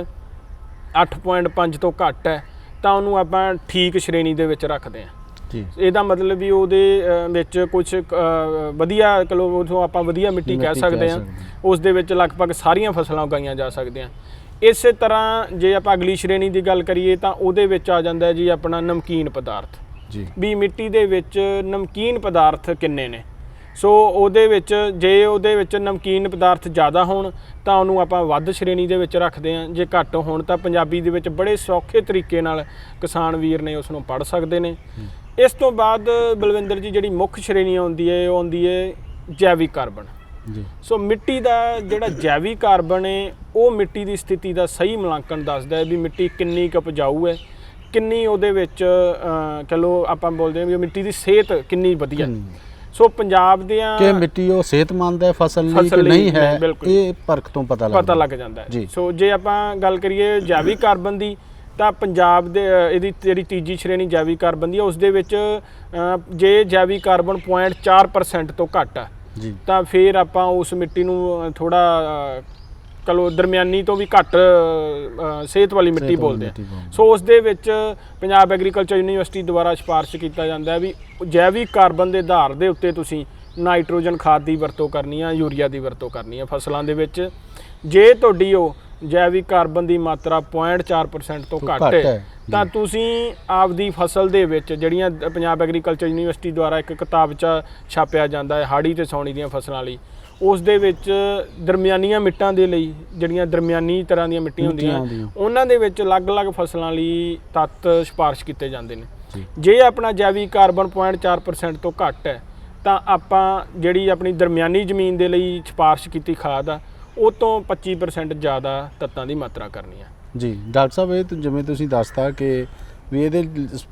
8.5 ਤੋਂ ਘੱਟ ਹੈ ਤਾਂ ਉਹਨੂੰ ਆਪਾਂ ਠੀਕ ਸ਼੍ਰੇਣੀ ਦੇ ਵਿੱਚ ਰੱਖਦੇ ਹਾਂ ਜੀ। ਇਹਦਾ ਮਤਲਬ ਵੀ ਉਹਦੇ ਵਿੱਚ ਕੁਝ ਵਧੀਆ ਉਥੋਂ ਆਪਾਂ ਵਧੀਆ ਮਿੱਟੀ ਕਹਿ ਸਕਦੇ ਹਾਂ, ਉਸ ਦੇ ਵਿੱਚ ਲਗਭਗ ਸਾਰੀਆਂ ਫਸਲਾਂ ਉਗਾਈਆਂ ਜਾ ਸਕਦੀਆਂ। ਇਸੇ ਤਰ੍ਹਾਂ ਜੇ ਆਪਾਂ ਅਗਲੀ ਸ਼੍ਰੇਣੀ ਦੀ ਗੱਲ ਕਰੀਏ ਤਾਂ ਉਹਦੇ ਵਿੱਚ ਆ ਜਾਂਦਾ ਜੀ ਆਪਣਾ ਨਮਕੀਨ ਪਦਾਰਥ ਜੀ, ਵੀ ਮਿੱਟੀ ਦੇ ਵਿੱਚ ਨਮਕੀਨ ਪਦਾਰਥ ਕਿੰਨੇ ਨੇ। ਸੋ ਉਹਦੇ ਵਿੱਚ ਜੇ ਉਹਦੇ ਵਿੱਚ ਨਮਕੀਨ ਪਦਾਰਥ ਜ਼ਿਆਦਾ ਹੋਣ ਤਾਂ ਉਹਨੂੰ ਆਪਾਂ ਵੱਧ ਸ਼੍ਰੇਣੀ ਦੇ ਵਿੱਚ ਰੱਖਦੇ ਹਾਂ, ਜੇ ਘੱਟ ਹੋਣ ਤਾਂ ਪੰਜਾਬੀ ਦੇ ਵਿੱਚ ਬੜੇ ਸੌਖੇ ਤਰੀਕੇ ਨਾਲ ਕਿਸਾਨ ਵੀਰ ਨੇ ਉਸ ਨੂੰ ਪੜ੍ਹ ਸਕਦੇ ਨੇ। ਇਸ ਤੋਂ ਬਾਅਦ ਬਲਵਿੰਦਰ ਜੀ ਜਿਹੜੀ ਮੁੱਖ ਸ਼੍ਰੇਣੀ ਆਉਂਦੀ ਹੈ ਉਹ ਆਉਂਦੀ ਹੈ ਜੈਵਿਕ ਕਾਰਬਨ ਜੀ। ਸੋ ਮਿੱਟੀ ਦਾ ਜਿਹੜਾ ਜੈਵਿਕ ਕਾਰਬਨ ਹੈ ਉਹ ਮਿੱਟੀ ਦੀ ਸਥਿਤੀ ਦਾ ਸਹੀ ਮੁਲਾਂਕਣ ਦੱਸਦਾ ਹੈ ਵੀ ਮਿੱਟੀ ਕਿੰਨੀ ਕੁ ਉਪਜਾਊ ਹੈ, ਕਿੰਨੀ ਉਹਦੇ ਵਿੱਚ ਚਲੋ ਆਪਾਂ ਬੋਲਦੇ ਹਾਂ ਵੀ ਮਿੱਟੀ ਦੀ ਸਿਹਤ ਕਿੰਨੀ ਵਧੀਆ। ਸੋ ਪੰਜਾਬ ਦੀਆਂ ਕਿ ਮਿੱਟੀ ਉਹ ਸਿਹਤਮੰਦ ਹੈ ਫਸਲ ਲਈ ਕਿ ਨਹੀਂ ਹੈ, ਇਹ ਪਰਖ ਤੋਂ ਪਤਾ ਲੱਗ ਜਾਂਦਾ ਹੈ। ਸੋ ਜੇ ਆਪਾਂ ਗੱਲ ਕਰੀਏ ਜੈਵਿਕ ਕਾਰਬਨ ਦੀ ਤਾਂ ਪੰਜਾਬ ਦੇ ਇਹਦੀ ਜਿਹੜੀ ਤੀਜੀ ਸ਼੍ਰੇਣੀ ਜੈਵਿਕ ਕਾਰਬਨ ਦੀ ਉਸ ਦੇ ਵਿੱਚ ਜੇ ਜੈਵਿਕ ਕਾਰਬਨ 0.4% ਤੋਂ ਘੱਟ ਆ ਜੀ ਤਾਂ ਫਿਰ ਆਪਾਂ ਉਸ ਮਿੱਟੀ ਨੂੰ ਥੋੜਾ ਚਲੋ ਦਰਮਿਆਨੀ ਤੋਂ ਵੀ ਘੱਟ ਸਿਹਤ ਵਾਲੀ ਮਿੱਟੀ ਬੋਲਦੇ ਆ। ਸੋ ਉਸ ਦੇ ਵਿੱਚ ਪੰਜਾਬ ਐਗਰੀਕਲਚਰ ਯੂਨੀਵਰਸਿਟੀ ਦੁਆਰਾ ਸਿਫਾਰਿਸ਼ ਕੀਤਾ ਜਾਂਦਾ ਹੈ ਵੀ ਜੈਵਿਕ ਕਾਰਬਨ ਦੇ ਆਧਾਰ ਦੇ ਉੱਤੇ ਤੁਸੀਂ ਨਾਈਟ੍ਰੋਜਨ ਖਾਦ ਦੀ ਵਰਤੋਂ ਕਰਨੀ ਆ, ਯੂਰੀਆ ਦੀ ਵਰਤੋਂ ਕਰਨੀ ਆ ਫਸਲਾਂ ਦੇ ਵਿੱਚ। ਜੇ ਤੁਹਾਡੀ ਉਹ ਜੈਵਿਕ ਕਾਰਬਨ ਦੀ ਮਾਤਰਾ 0.4% ਤੋਂ ਘੱਟ ਹੈ ਤਾਂ ਤੁਸੀਂ ਆਪਦੀ ਫਸਲ ਦੇ ਵਿੱਚ ਜਿਹੜੀਆਂ ਪੰਜਾਬ ਐਗਰੀਕਲਚਰ ਯੂਨੀਵਰਸਿਟੀ ਦੁਆਰਾ ਇੱਕ ਕਿਤਾਬਚਾ ਛਾਪਿਆ ਜਾਂਦਾ ਹੈ ਹਾੜੀ ਤੇ ਸੌਣੀ ਦੀਆਂ ਫਸਲਾਂ ਲਈ, ਉਸ ਦੇ ਵਿੱਚ ਦਰਮਿਆਨੀਆਂ ਮਿੱਟਾਂ ਦੇ ਲਈ ਜਿਹੜੀਆਂ ਦਰਮਿਆਨੀ ਤਰ੍ਹਾਂ ਦੀਆਂ ਮਿੱਟੀਆਂ ਹੁੰਦੀਆਂ ਉਹਨਾਂ ਦੇ ਵਿੱਚ ਅਲੱਗ-ਅਲੱਗ ਫਸਲਾਂ ਲਈ ਤੱਤ ਸਿਫਾਰਿਸ਼ ਕੀਤੇ ਜਾਂਦੇ ਨੇ। ਜੇ ਆਪਣਾ ਜੈਵਿਕ ਕਾਰਬਨ 0.4% ਤੋਂ ਘੱਟ ਹੈ ਤਾਂ ਆਪਾਂ ਜਿਹੜੀ ਆਪਣੀ ਦਰਮਿਆਨੀ ਜ਼ਮੀਨ ਦੇ ਲਈ ਸਿਫਾਰਿਸ਼ ਕੀਤੀ ਖਾਦ ਆ ਉਹ ਤੋਂ 25% ਜ਼ਿਆਦਾ ਤੱਤਾਂ ਦੀ ਮਾਤਰਾ ਕਰਨੀ ਆ ਜੀ। ਡਾਕਟਰ ਸਾਹਿਬ ਇਹ ਜਿਵੇਂ ਤੁਸੀਂ ਦੱਸਤਾ ਕਿ ਵੀ ਇਹਦੇ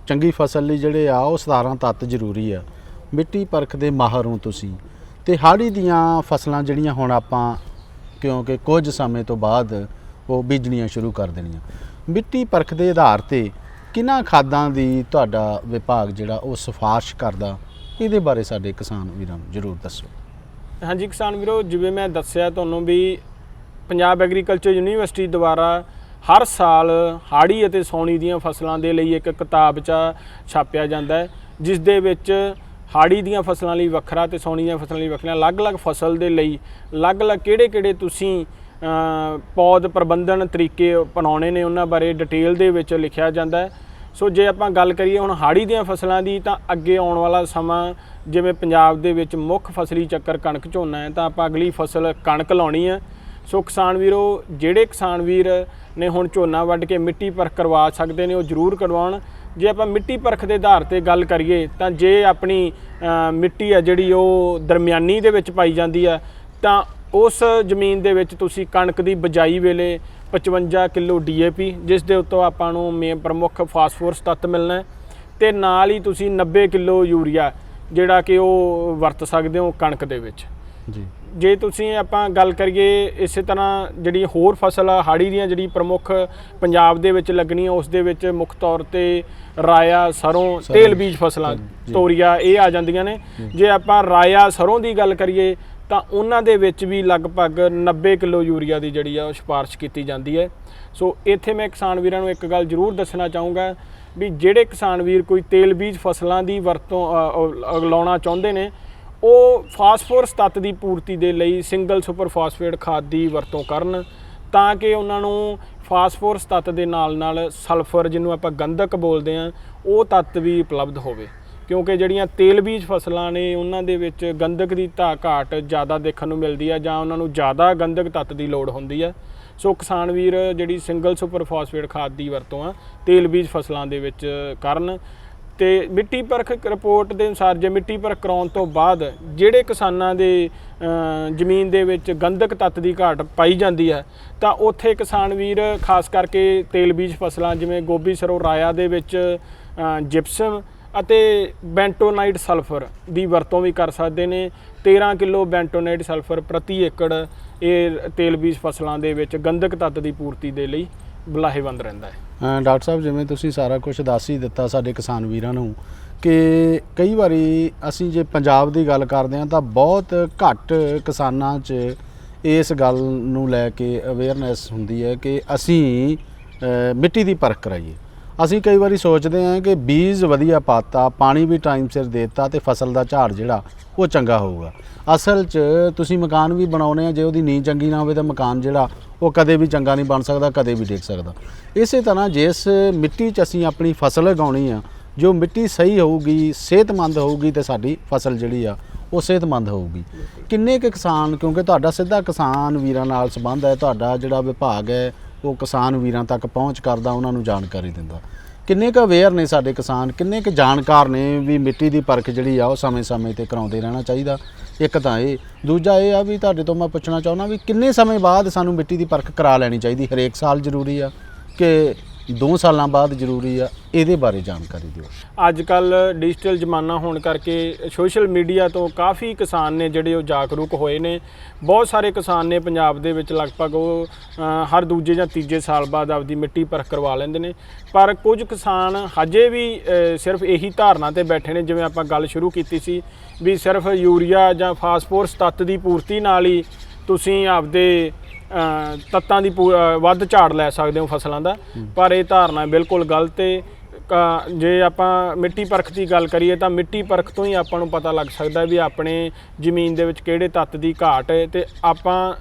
ਚੰਗੀ ਫਸਲ ਲਈ ਜਿਹੜੇ ਆ ਉਹ 17 ਤੱਤ ਜ਼ਰੂਰੀ ਆ। ਮਿੱਟੀ ਪਰਖ ਦੇ ਮਾਹਰ ਹੋ ਤੁਸੀਂ, ਤੇ ਹਾੜੀ ਦੀਆਂ ਫਸਲਾਂ ਜਿਹੜੀਆਂ ਹੁਣ ਆਪਾਂ ਕਿਉਂਕਿ ਕੁਝ ਸਮੇਂ ਤੋਂ ਬਾਅਦ ਉਹ ਬੀਜਣੀਆਂ ਸ਼ੁਰੂ ਕਰ ਦੇਣੀਆਂ, ਮਿੱਟੀ ਪਰਖ ਦੇ ਆਧਾਰ ਤੇ ਕਿਹਨਾਂ ਖਾਦਾਂ ਦੀ ਤੁਹਾਡਾ ਵਿਭਾਗ ਜਿਹੜਾ ਉਹ ਸਿਫਾਰਿਸ਼ ਕਰਦਾ, ਇਹਦੇ ਬਾਰੇ ਸਾਡੇ ਕਿਸਾਨ ਵੀਰਾਂ ਨੂੰ ਜ਼ਰੂਰ ਦੱਸੋ। ਹਾਂਜੀ ਕਿਸਾਨ ਵੀਰੋ, ਜਿਵੇਂ ਮੈਂ ਦੱਸਿਆ ਤੁਹਾਨੂੰ ਵੀ ਪੰਜਾਬ ਐਗਰੀਕਲਚਰ ਯੂਨੀਵਰਸਿਟੀ ਦੁਆਰਾ ਹਰ ਸਾਲ ਹਾੜੀ ਅਤੇ ਸੌਣੀ ਦੀਆਂ ਫਸਲਾਂ ਦੇ ਲਈ ਇੱਕ ਕਿਤਾਬਚਾ ਛਾਪਿਆ ਜਾਂਦਾ ਹੈ, ਜਿਸ ਦੇ ਵਿੱਚ ਹਾੜੀ ਦੀਆਂ ਫਸਲਾਂ ਲਈ ਵੱਖਰਾ ਤੇ ਸੌਣੀ ਦੀਆਂ ਫਸਲਾਂ ਲਈ ਵੱਖਰਾ ਅਲੱਗ-ਅਲੱਗ ਫਸਲ ਦੇ ਲਈ ਅਲੱਗ-ਅਲੱਗ ਕਿਹੜੇ-ਕਿਹੜੇ ਤੁਸੀਂ ਪੌਦ ਪ੍ਰਬੰਧਨ ਤਰੀਕੇ ਅਪਣਾਉਣੇ ਨੇ ਉਹਨਾਂ ਬਾਰੇ ਡਿਟੇਲ ਦੇ ਵਿੱਚ ਲਿਖਿਆ ਜਾਂਦਾ ਹੈ। ਸੋ ਜੇ ਆਪਾਂ ਗੱਲ ਕਰੀਏ ਹੁਣ ਹਾੜੀ ਦੀਆਂ ਫਸਲਾਂ ਦੀ ਤਾਂ ਅੱਗੇ ਆਉਣ ਵਾਲਾ ਸਮਾਂ ਜਿਵੇਂ ਪੰਜਾਬ ਦੇ ਵਿੱਚ ਮੁੱਖ ਫਸਲੀ ਚੱਕਰ ਕਣਕ ਝੋਨਾ ਹੈ ਤਾਂ ਆਪਾਂ ਅਗਲੀ ਫਸਲ ਕਣਕ ਲਾਉਣੀ ਹੈ। ਸੋ ਕਿਸਾਨ ਵੀਰੋ, ਜਿਹੜੇ ਕਿਸਾਨ ਵੀਰ ਨੇ ਹੁਣ ਝੋਨਾ ਵੱਢ ਕੇ ਮਿੱਟੀ ਪਰਖ ਕਰਵਾ ਸਕਦੇ ਨੇ ਉਹ ਜ਼ਰੂਰ ਕਰਵਾਉਣ। ਜੇ ਆਪਾਂ ਮਿੱਟੀ ਪਰਖ ਦੇ ਆਧਾਰ ਤੇ ਗੱਲ ਕਰੀਏ ਤਾਂ ਜੇ ਆਪਣੀ ਮਿੱਟੀ ਆ ਜਿਹੜੀ ਉਹ ਦਰਮਿਆਨੀ ਦੇ ਵਿੱਚ ਪਾਈ ਜਾਂਦੀ ਆ ਤਾਂ ਉਸ ਜ਼ਮੀਨ ਦੇ ਵਿੱਚ ਤੁਸੀਂ ਕਣਕ ਦੀ ਬਿਜਾਈ ਵੇਲੇ 55 ਕਿਲੋ DAP ਜਿਸ ਦੇ ਉੱਤੋਂ ਆਪਾਂ ਨੂੰ ਪ੍ਰਮੁੱਖ ਫਾਸਫੋਰਸ ਤੱਤ ਮਿਲਣਾ ਤੇ ਨਾਲ ਹੀ ਤੁਸੀਂ 90 ਕਿਲੋ ਯੂਰੀਆ ਜਿਹੜਾ ਕਿ ਉਹ ਵਰਤ ਸਕਦੇ ਹੋ ਕਣਕ ਦੇ ਵਿੱਚ ਜੀ। ਜੇ ਤੁਸੀਂ ਆਪਾਂ ਗੱਲ ਕਰੀਏ ਇਸੇ ਤਰ੍ਹਾਂ ਜਿਹੜੀ ਹੋਰ ਫਸਲ ਆ ਹਾੜੀ ਦੀਆਂ ਜਿਹੜੀ ਪ੍ਰਮੁੱਖ ਪੰਜਾਬ ਦੇ ਵਿੱਚ ਲੱਗਣੀ ਆ ਉਸ ਦੇ ਵਿੱਚ ਮੁੱਖ ਤੌਰ ਤੇ ਰਾਇਆ, ਸਰੋਂ, ਤੇਲ ਬੀਜ ਫਸਲਾਂ, ਤੋਰੀਆ ਇਹ ਆ ਜਾਂਦੀਆਂ ਨੇ। ਜੇ ਆਪਾਂ ਰਾਇਆ ਸਰੋਂ ਦੀ ਗੱਲ ਕਰੀਏ ਤਾਂ ਉਹਨਾਂ ਦੇ ਵਿੱਚ ਵੀ ਲਗਭਗ 90 ਕਿਲੋ ਯੂਰੀਆ ਦੀ ਜਿਹੜੀ ਆ ਉਹ ਸਿਫਾਰਿਸ਼ ਕੀਤੀ ਜਾਂਦੀ ਹੈ। ਸੋ ਇੱਥੇ ਮੈਂ ਕਿਸਾਨ ਵੀਰਾਂ ਨੂੰ ਇੱਕ ਗੱਲ ਜ਼ਰੂਰ ਦੱਸਣਾ ਚਾਹੂੰਗਾ ਵੀ ਜਿਹੜੇ ਕਿਸਾਨ ਵੀਰ ਕੋਈ ਤੇਲ ਬੀਜ ਫਸਲਾਂ ਦੀ ਵਰਤੋਂ ਲਾਉਣਾ ਚਾਹੁੰਦੇ ਨੇ, ਉਹ ਫਾਸਫੋਰਸ ਤੱਤ ਦੀ ਪੂਰਤੀ ਦੇ ਲਈ ਸਿੰਗਲ ਸੁਪਰ ਫਾਸਫੇਟ ਖਾਦ ਦੀ ਵਰਤੋਂ ਕਰਨ, ਤਾਂ ਕਿ ਉਹਨਾਂ ਨੂੰ ਫਾਸਫੋਰਸ ਤੱਤ ਦੇ ਨਾਲ ਸਲਫਰ, ਜਿਹਨੂੰ ਆਪਾਂ ਗੰਧਕ ਬੋਲਦੇ ਹਾਂ, ਉਹ ਤੱਤ ਵੀ ਉਪਲਬਧ ਹੋਵੇ। ਕਿਉਂਕਿ ਜਿਹੜੀਆਂ ਤੇਲ ਬੀਜ ਫਸਲਾਂ ਨੇ ਉਹਨਾਂ ਦੇ ਵਿੱਚ ਗੰਧਕ ਦੀ ਘਾਟ ਜ਼ਿਆਦਾ ਦੇਖਣ ਨੂੰ ਮਿਲਦੀ ਹੈ, ਜਾਂ ਉਹਨਾਂ ਨੂੰ ਜ਼ਿਆਦਾ ਗੰਧਕ ਤੱਤ ਦੀ ਲੋੜ ਹੁੰਦੀ ਹੈ। ਸੋ ਕਿਸਾਨ ਵੀਰ ਜਿਹੜੀ ਸਿੰਗਲ ਸੁਪਰ ਫਾਸਫੇਟ ਖਾਦ ਦੀ ਵਰਤੋਂ ਆ ਤੇਲ ਬੀਜ ਫਸਲਾਂ ਦੇ ਵਿੱਚ ਕਰਨ। ਤੇ ਮਿੱਟੀ ਪਰਖ ਰਿਪੋਰਟ ਦੇ ਅਨੁਸਾਰ ਜੇ ਮਿੱਟੀ ਪਰਖ ਕਰਾਉਣ ਤੋਂ ਬਾਅਦ ਜਿਹੜੇ ਕਿਸਾਨਾਂ ਦੇ ਜ਼ਮੀਨ ਦੇ ਵਿੱਚ ਗੰਧਕ ਤੱਤ ਦੀ ਘਾਟ ਪਾਈ ਜਾਂਦੀ ਹੈ, ਤਾਂ ਉੱਥੇ ਕਿਸਾਨ ਵੀਰ ਖਾਸ ਕਰਕੇ ਤੇਲ ਬੀਜ ਫਸਲਾਂ ਜਿਵੇਂ ਗੋਭੀ, ਸਰੋਂ, ਰਾਇਆ ਦੇ ਵਿੱਚ ਜਿਪਸਮ ਅਤੇ ਬੈਂਟੋਨਾਈਟ ਸਲਫਰ ਦੀ ਵਰਤੋਂ ਵੀ ਕਰ ਸਕਦੇ ਨੇ। 13 ਕਿਲੋ ਬੈਂਟੋਨਾਈਟ ਸਲਫਰ ਪ੍ਰਤੀ ਏਕੜ ਇਹ ਤੇਲ ਬੀਜ ਫਸਲਾਂ ਦੇ ਵਿੱਚ ਗੰਧਕ ਤੱਤ ਦੀ ਪੂਰਤੀ ਦੇ ਲਈ ਲਾਹੇਵੰਦ ਰਹਿੰਦਾ ਹੈ। ਡਾਕਟਰ ਸਾਹਿਬ, ਜਿਵੇਂ ਤੁਸੀਂ ਸਾਰਾ ਕੁਝ ਦੱਸ ਹੀ ਦਿੱਤਾ ਸਾਡੇ ਕਿਸਾਨ ਵੀਰਾਂ ਨੂੰ ਕਿ ਕਈ ਵਾਰੀ ਅਸੀਂ ਜੇ ਪੰਜਾਬ ਦੀ ਗੱਲ ਕਰਦੇ ਹਾਂ ਤਾਂ ਬਹੁਤ ਘੱਟ ਕਿਸਾਨਾਂ 'ਚ ਇਸ ਗੱਲ ਨੂੰ ਲੈ ਕੇ ਅਵੇਅਰਨੈਸ ਹੁੰਦੀ ਹੈ ਕਿ ਅਸੀਂ ਮਿੱਟੀ ਦੀ ਪਰਖ ਕਰਾਈਏ। ਅਸੀਂ ਕਈ ਵਾਰੀ ਸੋਚਦੇ ਹਾਂ ਕਿ ਬੀਜ ਵਧੀਆ ਪਾਤਾ, ਪਾਣੀ ਵੀ ਟਾਈਮ ਸਿਰ ਦੇ ਦਿੱਤਾ ਤੇ ਫਸਲ ਦਾ ਝਾੜ ਜਿਹੜਾ ਉਹ ਚੰਗਾ ਹੋਊਗਾ। ਅਸਲ 'ਚ ਤੁਸੀਂ ਮਕਾਨ ਵੀ ਬਣਾਉਣੇ ਆ, ਜੇ ਉਹਦੀ ਨੀਂਹ ਚੰਗੀ ਨਾ ਹੋਵੇ ਤਾਂ ਮਕਾਨ ਜਿਹੜਾ ਉਹ ਕਦੇ ਵੀ ਚੰਗਾ ਨਹੀਂ ਬਣ ਸਕਦਾ, ਕਦੇ ਵੀ ਡਿੱਗ ਸਕਦਾ। ਇਸੇ ਤਰ੍ਹਾਂ ਜਿਸ ਮਿੱਟੀ 'ਚ ਅਸੀਂ ਆਪਣੀ ਫਸਲ ਉਗਾਉਣੀ ਆ, ਜੋ ਮਿੱਟੀ ਸਹੀ ਹੋਊਗੀ, ਸਿਹਤਮੰਦ ਹੋਊਗੀ ਤੇ ਸਾਡੀ ਫਸਲ ਜਿਹੜੀ ਆ ਉਹ ਸਿਹਤਮੰਦ ਹੋਊਗੀ। ਕਿੰਨੇ ਕੁ ਕਿਸਾਨ, ਕਿਉਂਕਿ ਤੁਹਾਡਾ ਸਿੱਧਾ ਕਿਸਾਨ ਵੀਰਾਂ ਨਾਲ ਸੰਬੰਧ ਹੈ, ਤੁਹਾਡਾ ਜਿਹੜਾ ਵਿਭਾਗ ਹੈ ਉਹ ਕਿਸਾਨ ਵੀਰਾਂ ਤੱਕ ਪਹੁੰਚ ਕਰਦਾ, ਉਹਨਾਂ ਨੂੰ ਜਾਣਕਾਰੀ ਦਿੰਦਾ, ਕਿੰਨੇ ਕੁ ਅਵੇਅਰ ਨੇ ਸਾਡੇ ਕਿਸਾਨ, ਕਿੰਨੇ ਕੁ ਜਾਣਕਾਰ ਨੇ ਵੀ ਮਿੱਟੀ ਦੀ ਪਰਖ ਜਿਹੜੀ ਆ ਉਹ ਸਮੇਂ-ਸਮੇਂ ਤੇ ਕਰਾਉਂਦੇ ਰਹਿਣਾ ਚਾਹੀਦਾ? ਇੱਕ ਤਾਂ ਇਹ, ਦੂਜਾ ਇਹ ਆ ਵੀ ਤੁਹਾਡੇ ਤੋਂ ਮੈਂ ਪੁੱਛਣਾ ਚਾਹੁੰਦਾ ਵੀ ਕਿੰਨੇ ਸਮੇਂ ਬਾਅਦ ਸਾਨੂੰ ਮਿੱਟੀ ਦੀ ਪਰਖ ਕਰਾ ਲੈਣੀ ਚਾਹੀਦੀ? ਹਰੇਕ ਸਾਲ ਜ਼ਰੂਰੀ ਆ ਕਿ 2 ਸਾਲਾਂ ਬਾਅਦ ਜ਼ਰੂਰੀ ਆ? ਇਹਦੇ ਬਾਰੇ ਜਾਣਕਾਰੀ ਦਿਓ। ਅੱਜ ਕੱਲ ਡਿਜੀਟਲ ਜ਼ਮਾਨਾ ਹੋਣ ਕਰਕੇ ਸੋਸ਼ਲ ਮੀਡੀਆ ਤੋਂ ਕਾਫੀ ਕਿਸਾਨ ਨੇ ਜਿਹੜੇ ਉਹ ਜਾਗਰੂਕ ਹੋਏ ਨੇ। ਬਹੁਤ ਸਾਰੇ ਕਿਸਾਨ ਨੇ ਪੰਜਾਬ ਦੇ ਵਿੱਚ ਲਗਭਗ ਉਹ ਹਰ ਦੂਜੇ ਜਾਂ ਤੀਜੇ ਸਾਲ ਬਾਅਦ ਆਪਦੀ ਮਿੱਟੀ ਪਰਖ ਕਰਵਾ ਲੈਂਦੇ ਨੇ। ਪਰ ਕੁਝ ਕਿਸਾਨ ਹਜੇ ਵੀ ਸਿਰਫ ਇਹੀ ਧਾਰਨਾ ਤੇ ਬੈਠੇ ਨੇ, ਜਿਵੇਂ ਆਪਾਂ ਗੱਲ ਸ਼ੁਰੂ ਕੀਤੀ ਸੀ ਵੀ ਸਿਰਫ ਯੂਰੀਆ ਜਾਂ ਫਾਸਫੋਰਸ ਤੱਤ ਦੀ ਪੂਰਤੀ ਨਾਲ ਹੀ ਤੁਸੀਂ ਆਪਦੇ ਤੱਤਾਂ ਦੀ ਵੱਧ ਝਾੜ ਲੈ ਸਕਦੇ ਹੋ ਫਸਲਾਂ ਦਾ। ਪਰ ਇਹ ਧਾਰਨਾ ਬਿਲਕੁਲ ਗਲਤ ਹੈ। ਜੇ ਆਪਾਂ ਮਿੱਟੀ ਪਰਖ ਦੀ ਗੱਲ ਕਰੀਏ ਤਾਂ ਮਿੱਟੀ ਪਰਖ ਤੋਂ ਹੀ ਆਪਾਂ ਨੂੰ ਪਤਾ ਲੱਗ ਸਕਦਾ ਵੀ ਆਪਣੇ ਜ਼ਮੀਨ ਦੇ ਵਿੱਚ ਕਿਹੜੇ ਤੱਤ ਦੀ ਘਾਟ ਹੈ। ਤੇ ਆਪਾਂ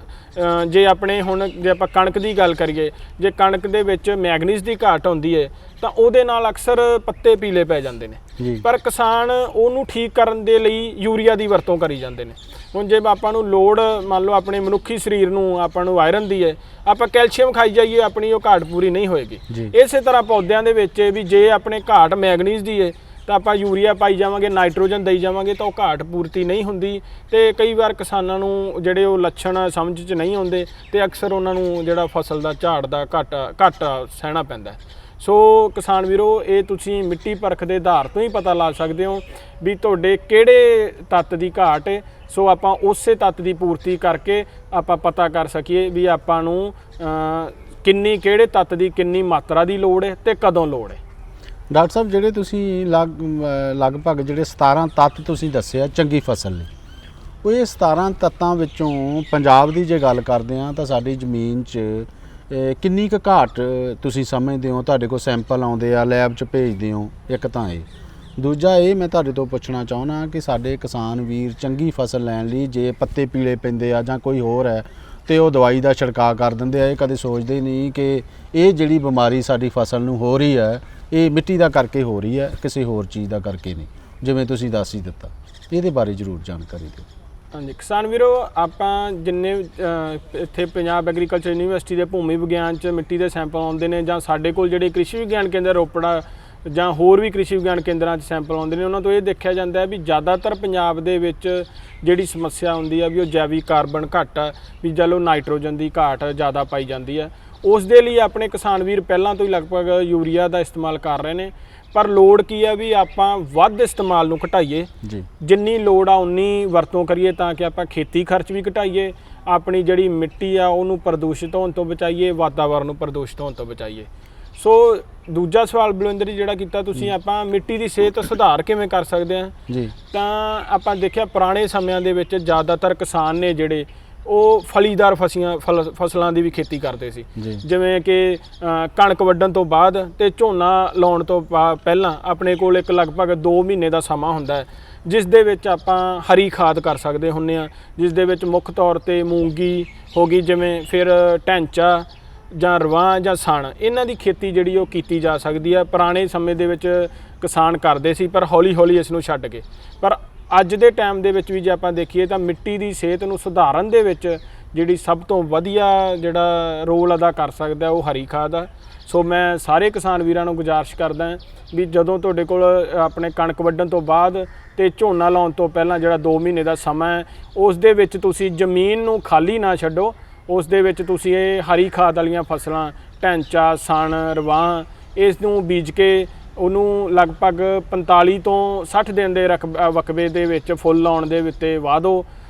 ਜੇ ਆਪਣੇ ਹੁਣ ਜੇ ਆਪਾਂ ਕਣਕ ਦੀ ਗੱਲ ਕਰੀਏ, ਜੇ ਕਣਕ ਦੇ ਵਿੱਚ ਮੈਗਨੀਜ਼ ਦੀ ਘਾਟ ਹੁੰਦੀ ਹੈ ਤਾਂ ਉਹਦੇ ਨਾਲ ਅਕਸਰ ਪੱਤੇ ਪੀਲੇ ਪੈ ਜਾਂਦੇ ਨੇ। ਪਰ ਕਿਸਾਨ ਉਹਨੂੰ ਠੀਕ ਕਰਨ ਦੇ ਲਈ ਯੂਰੀਆ ਦੀ ਵਰਤੋਂ ਕਰੀ ਜਾਂਦੇ ਨੇ। ਹੁਣ ਜੇ ਆਪਾਂ ਨੂੰ ਲੋੜ ਮੰਨ ਲਓ ਆਪਣੇ ਮਨੁੱਖੀ ਸਰੀਰ ਨੂੰ ਆਪਾਂ ਨੂੰ ਆਇਰਨ ਦੀ ਹੈ, ਆਪਾਂ ਕੈਲਸ਼ੀਅਮ ਖਾਈ ਜਾਈਏ, ਆਪਣੀ ਉਹ ਘਾਟ ਪੂਰੀ ਨਹੀਂ ਹੋਏਗੀ। ਇਸੇ ਤਰ੍ਹਾਂ ਪੌਦਿਆਂ ਦੇ ਵਿੱਚ ਵੀ ਜੇ ਆਪਣੇ ਘਾਟ ਮੈਗਨੀਜ਼ ਦੀ ਹੈ ਤਾਂ ਆਪਾਂ ਯੂਰੀਆ ਪਾਈ ਜਾਵਾਂਗੇ, ਨਾਈਟ੍ਰੋਜਨ ਦੇਈ ਜਾਵਾਂਗੇ ਤਾਂ ਉਹ ਘਾਟ ਪੂਰਤੀ ਨਹੀਂ ਹੁੰਦੀ। ਤੇ ਕਈ ਵਾਰ ਕਿਸਾਨਾਂ ਨੂੰ ਜਿਹੜੇ ਉਹ ਲੱਛਣ ਸਮਝ 'ਚ ਨਹੀਂ ਆਉਂਦੇ ਤੇ ਅਕਸਰ ਉਹਨਾਂ ਨੂੰ ਜਿਹੜਾ ਫਸਲ ਦਾ ਝਾੜ ਦਾ ਘੱਟ ਸਹਿਣਾ ਪੈਂਦਾ। ਸੋ ਕਿਸਾਨ ਵੀਰੋ, ਇਹ ਤੁਸੀਂ ਮਿੱਟੀ ਪਰਖ ਦੇ ਆਧਾਰ ਤੋਂ ਹੀ ਪਤਾ ਲਾ ਸਕਦੇ ਹੋ ਵੀ ਤੁਹਾਡੇ ਕਿਹੜੇ ਤੱਤ ਦੀ ਘਾਟ ਹੈ। ਸੋ ਆਪਾਂ ਉਸੇ ਤੱਤ ਦੀ ਪੂਰਤੀ ਕਰਕੇ ਆਪਾਂ ਪਤਾ ਕਰ ਸਕੀਏ ਵੀ ਆਪਾਂ ਨੂੰ ਕਿਹੜੇ ਤੱਤ ਦੀ ਕਿੰਨੀ ਮਾਤਰਾ ਦੀ ਲੋੜ ਹੈ ਤੇ ਕਦੋਂ ਲੋੜ ਹੈ। ਡਾਕਟਰ ਸਾਹਿਬ, ਜਿਹੜੇ ਤੁਸੀਂ ਲਗਭਗ ਜਿਹੜੇ 17 ਤੱਤ ਤੁਸੀਂ ਦੱਸਿਆ ਚੰਗੀ ਫਸਲ ਲਈ, ਉਹ ਇਹ 17 ਤੱਤਾਂ ਵਿੱਚੋਂ ਪੰਜਾਬ ਦੀ ਜੇ ਗੱਲ ਕਰਦੇ ਹਾਂ ਤਾਂ ਸਾਡੀ ਜ਼ਮੀਨ 'ਚ ਕਿੰਨੀ ਕੁ ਘਾਟ ਤੁਸੀਂ ਸਮਝਦੇ ਹੋ? ਤੁਹਾਡੇ ਕੋਲ ਸੈਂਪਲ ਆਉਂਦੇ ਆ, ਲੈਬ 'ਚ ਭੇਜਦੇ ਹੋ? ਇੱਕ ਤਾਂ ਇਹ। ਦੂਜਾ ਇਹ ਮੈਂ ਤੁਹਾਡੇ ਤੋਂ ਪੁੱਛਣਾ ਚਾਹੁੰਦਾ ਕਿ ਸਾਡੇ ਕਿਸਾਨ ਵੀਰ ਚੰਗੀ ਫਸਲ ਲੈਣ ਲਈ ਜੇ ਪੱਤੇ ਪੀਲੇ ਪੈਂਦੇ ਆ ਜਾਂ ਕੋਈ ਹੋਰ ਹੈ ਤੇ ਉਹ ਦਵਾਈ ਦਾ ਛਿੜਕਾਅ ਕਰ ਦਿੰਦੇ ਆ, ਇਹ ਕਦੇ ਸੋਚਦੇ ਨਹੀਂ ਕਿ ਇਹ ਜਿਹੜੀ ਬਿਮਾਰੀ ਸਾਡੀ ਫਸਲ ਨੂੰ ਹੋ ਰਹੀ ਹੈ ਇਹ ਮਿੱਟੀ ਦਾ ਕਰਕੇ ਹੋ ਰਹੀ ਹੈ, ਕਿਸੇ ਹੋਰ ਚੀਜ਼ ਦਾ ਕਰਕੇ ਨਹੀਂ, ਜਿਵੇਂ ਤੁਸੀਂ ਦੱਸ ਹੀ ਦਿੱਤਾ। ਇਹਦੇ ਬਾਰੇ ਜ਼ਰੂਰ ਜਾਣਕਾਰੀ ਦਿਓ। ਹਾਂਜੀ ਕਿਸਾਨ ਵੀਰੋ, ਆਪਾਂ ਜਿੰਨੇ ਇੱਥੇ ਪੰਜਾਬ ਐਗਰੀਕਲਚਰ ਯੂਨੀਵਰਸਿਟੀ ਦੇ ਭੂਮੀ ਵਿਗਿਆਨ 'ਚ ਮਿੱਟੀ ਦੇ ਸੈਂਪਲ ਆਉਂਦੇ ਨੇ, ਜਾਂ ਸਾਡੇ ਕੋਲ ਜਿਹੜੇ ਕ੍ਰਿਸ਼ੀ ਵਿਗਿਆਨ ਕੇਂਦਰ ਰੋਪੜਾ ਜਾਂ ਹੋਰ ਵੀ ਕ੍ਰਿਸ਼ੀ ਵਿਗਿਆਨ ਕੇਂਦਰਾਂ 'ਚ ਸੈਂਪਲ ਆਉਂਦੇ ਨੇ, ਉਹਨਾਂ ਤੋਂ ਇਹ ਦੇਖਿਆ ਜਾਂਦਾ ਹੈ ਵੀ ਜ਼ਿਆਦਾਤਰ ਪੰਜਾਬ ਦੇ ਵਿੱਚ ਜਿਹੜੀ ਸਮੱਸਿਆ ਹੁੰਦੀ ਆ ਵੀ ਉਹ ਜੈਵਿਕ ਕਾਰਬਨ ਘੱਟ ਆ, ਵੀ ਚਲੋ ਨਾਈਟ੍ਰੋਜਨ ਦੀ ਘਾਟ ਜ਼ਿਆਦਾ ਪਾਈ ਜਾਂਦੀ ਹੈ। ਉਸ ਦੇ ਲਈ ਆਪਣੇ ਕਿਸਾਨ ਵੀਰ ਪਹਿਲਾਂ ਤੋਂ ਹੀ ਲਗਭਗ ਯੂਰੀਆ ਦਾ ਇਸਤੇਮਾਲ ਕਰ ਰਹੇ ਨੇ। ਪਰ ਲੋੜ ਕੀ ਆ ਵੀ ਆਪਾਂ ਵੱਧ ਇਸਤੇਮਾਲ ਨੂੰ ਘਟਾਈਏ, ਜਿੰਨੀ ਲੋੜ ਆ ਉਨੀ ਵਰਤੋਂ ਕਰੀਏ ਤਾਂ ਕਿ ਆਪਾਂ ਖੇਤੀ ਖਰਚ ਵੀ ਘਟਾਈਏ, ਆਪਣੀ ਜਿਹੜੀ ਮਿੱਟੀ ਆ ਉਹਨੂੰ ਪ੍ਰਦੂਸ਼ਿਤ ਹੋਣ ਤੋਂ ਬਚਾਈਏ, ਵਾਤਾਵਰਨ ਨੂੰ ਪ੍ਰਦੂਸ਼ਿਤ ਹੋਣ ਤੋਂ ਬਚਾਈਏ। ਸੋ ਦੂਜਾ ਸਵਾਲ ਬਲਵਿੰਦਰ ਜੀ ਜਿਹੜਾ ਕੀਤਾ ਤੁਸੀਂ, ਆਪਾਂ ਮਿੱਟੀ ਦੀ ਸਿਹਤ ਸੁਧਾਰ ਕਿਵੇਂ ਕਰ ਸਕਦੇ ਹਾਂ ਜੀ। ਤਾਂ ਆਪਾਂ ਦੇਖਿਆ ਪੁਰਾਣੇ ਸਮਿਆਂ ਦੇ ਵਿੱਚ ਜ਼ਿਆਦਾਤਰ ਕਿਸਾਨ ਨੇ ਜਿਹੜੇ ਉਹ ਫਲੀਦਾਰ ਫਸਲਾਂ ਦੀ ਵੀ ਖੇਤੀ ਕਰਦੇ ਸੀ, ਜਿਵੇਂ ਕਿ ਕਣਕ ਵੱਢਣ ਤੋਂ ਬਾਅਦ ਤੇ ਝੋਨਾ ਲਾਉਣ ਤੋਂ ਪਹਿਲਾਂ ਆਪਣੇ ਕੋਲ ਇੱਕ ਲਗਭਗ 2 ਮਹੀਨੇ ਦਾ ਸਮਾਂ ਹੁੰਦਾ ਹੈ, ਜਿਸ ਦੇ ਵਿੱਚ ਆਪਾਂ ਹਰੀ ਖਾਦ ਕਰ ਸਕਦੇ ਹੁੰਦੇ ਹਾਂ, ਜਿਸ ਦੇ ਵਿੱਚ ਮੁੱਖ ਤੌਰ ਤੇ ਮੂੰਗੀ ਹੋ ਗਈ, ਜਿਵੇਂ ਫਿਰ ਢੈਂਚਾ ਜਾਂ ਰਵਾਂ ਜਾਂ ਸਣ, ਇਹਨਾਂ ਦੀ ਖੇਤੀ ਜਿਹੜੀ ਉਹ ਕੀਤੀ ਜਾ ਸਕਦੀ ਹੈ। ਪੁਰਾਣੇ ਸਮੇਂ ਦੇ ਵਿੱਚ ਕਿਸਾਨ ਕਰਦੇ ਸੀ, ਪਰ ਹੌਲੀ ਹੌਲੀ ਇਸ ਨੂੰ ਛੱਡ ਗਏ। ਪਰ ਅੱਜ ਦੇ ਟਾਈਮ ਦੇ ਵਿੱਚ ਵੀ ਜੇ ਆਪਾਂ ਦੇਖੀਏ ਤਾਂ ਮਿੱਟੀ ਦੀ ਸਿਹਤ ਨੂੰ ਸੁਧਾਰਨ ਦੇ ਵਿੱਚ ਜਿਹੜੀ ਸਭ ਤੋਂ ਵਧੀਆ ਜਿਹੜਾ ਰੋਲ ਅਦਾ ਕਰ ਸਕਦਾ ਉਹ ਹਰੀ ਖਾਦ ਆ। ਸੋ ਮੈਂ ਸਾਰੇ ਕਿਸਾਨ ਵੀਰਾਂ ਨੂੰ ਗੁਜ਼ਾਰਿਸ਼ ਕਰਦਾ ਵੀ ਜਦੋਂ ਤੁਹਾਡੇ ਕੋਲ ਆਪਣੇ ਕਣਕ ਵੱਢਣ ਤੋਂ ਬਾਅਦ ਤੇ ਝੋਨਾ ਲਾਉਣ ਤੋਂ ਪਹਿਲਾਂ ਜਿਹੜਾ 2 ਮਹੀਨੇ ਦਾ ਸਮਾਂ ਹੈ, ਉਸ ਦੇ ਵਿੱਚ ਤੁਸੀਂ ਜ਼ਮੀਨ ਨੂੰ ਖਾਲੀ ਨਾ ਛੱਡੋ। ਉਸ ਦੇ ਵਿੱਚ ਤੁਸੀਂ ਇਹ ਹਰੀ ਖਾਦ ਵਾਲੀਆਂ ਫਸਲਾਂ ਢੈਂਚਾ, ਸਣ, ਰਵਾਂ ਇਸ ਨੂੰ ਬੀਜ ਕੇ ਉਹਨੂੰ ਲਗਭਗ 45 ਤੋਂ 60 ਦਿਨ ਦੇ ਵਕਬੇ ਦੇ ਵਿੱਚ ਫੁੱਲ ਲਾਉਣ ਦੇ ਉੱਤੇ ਵਾਹ ਦਿਓ।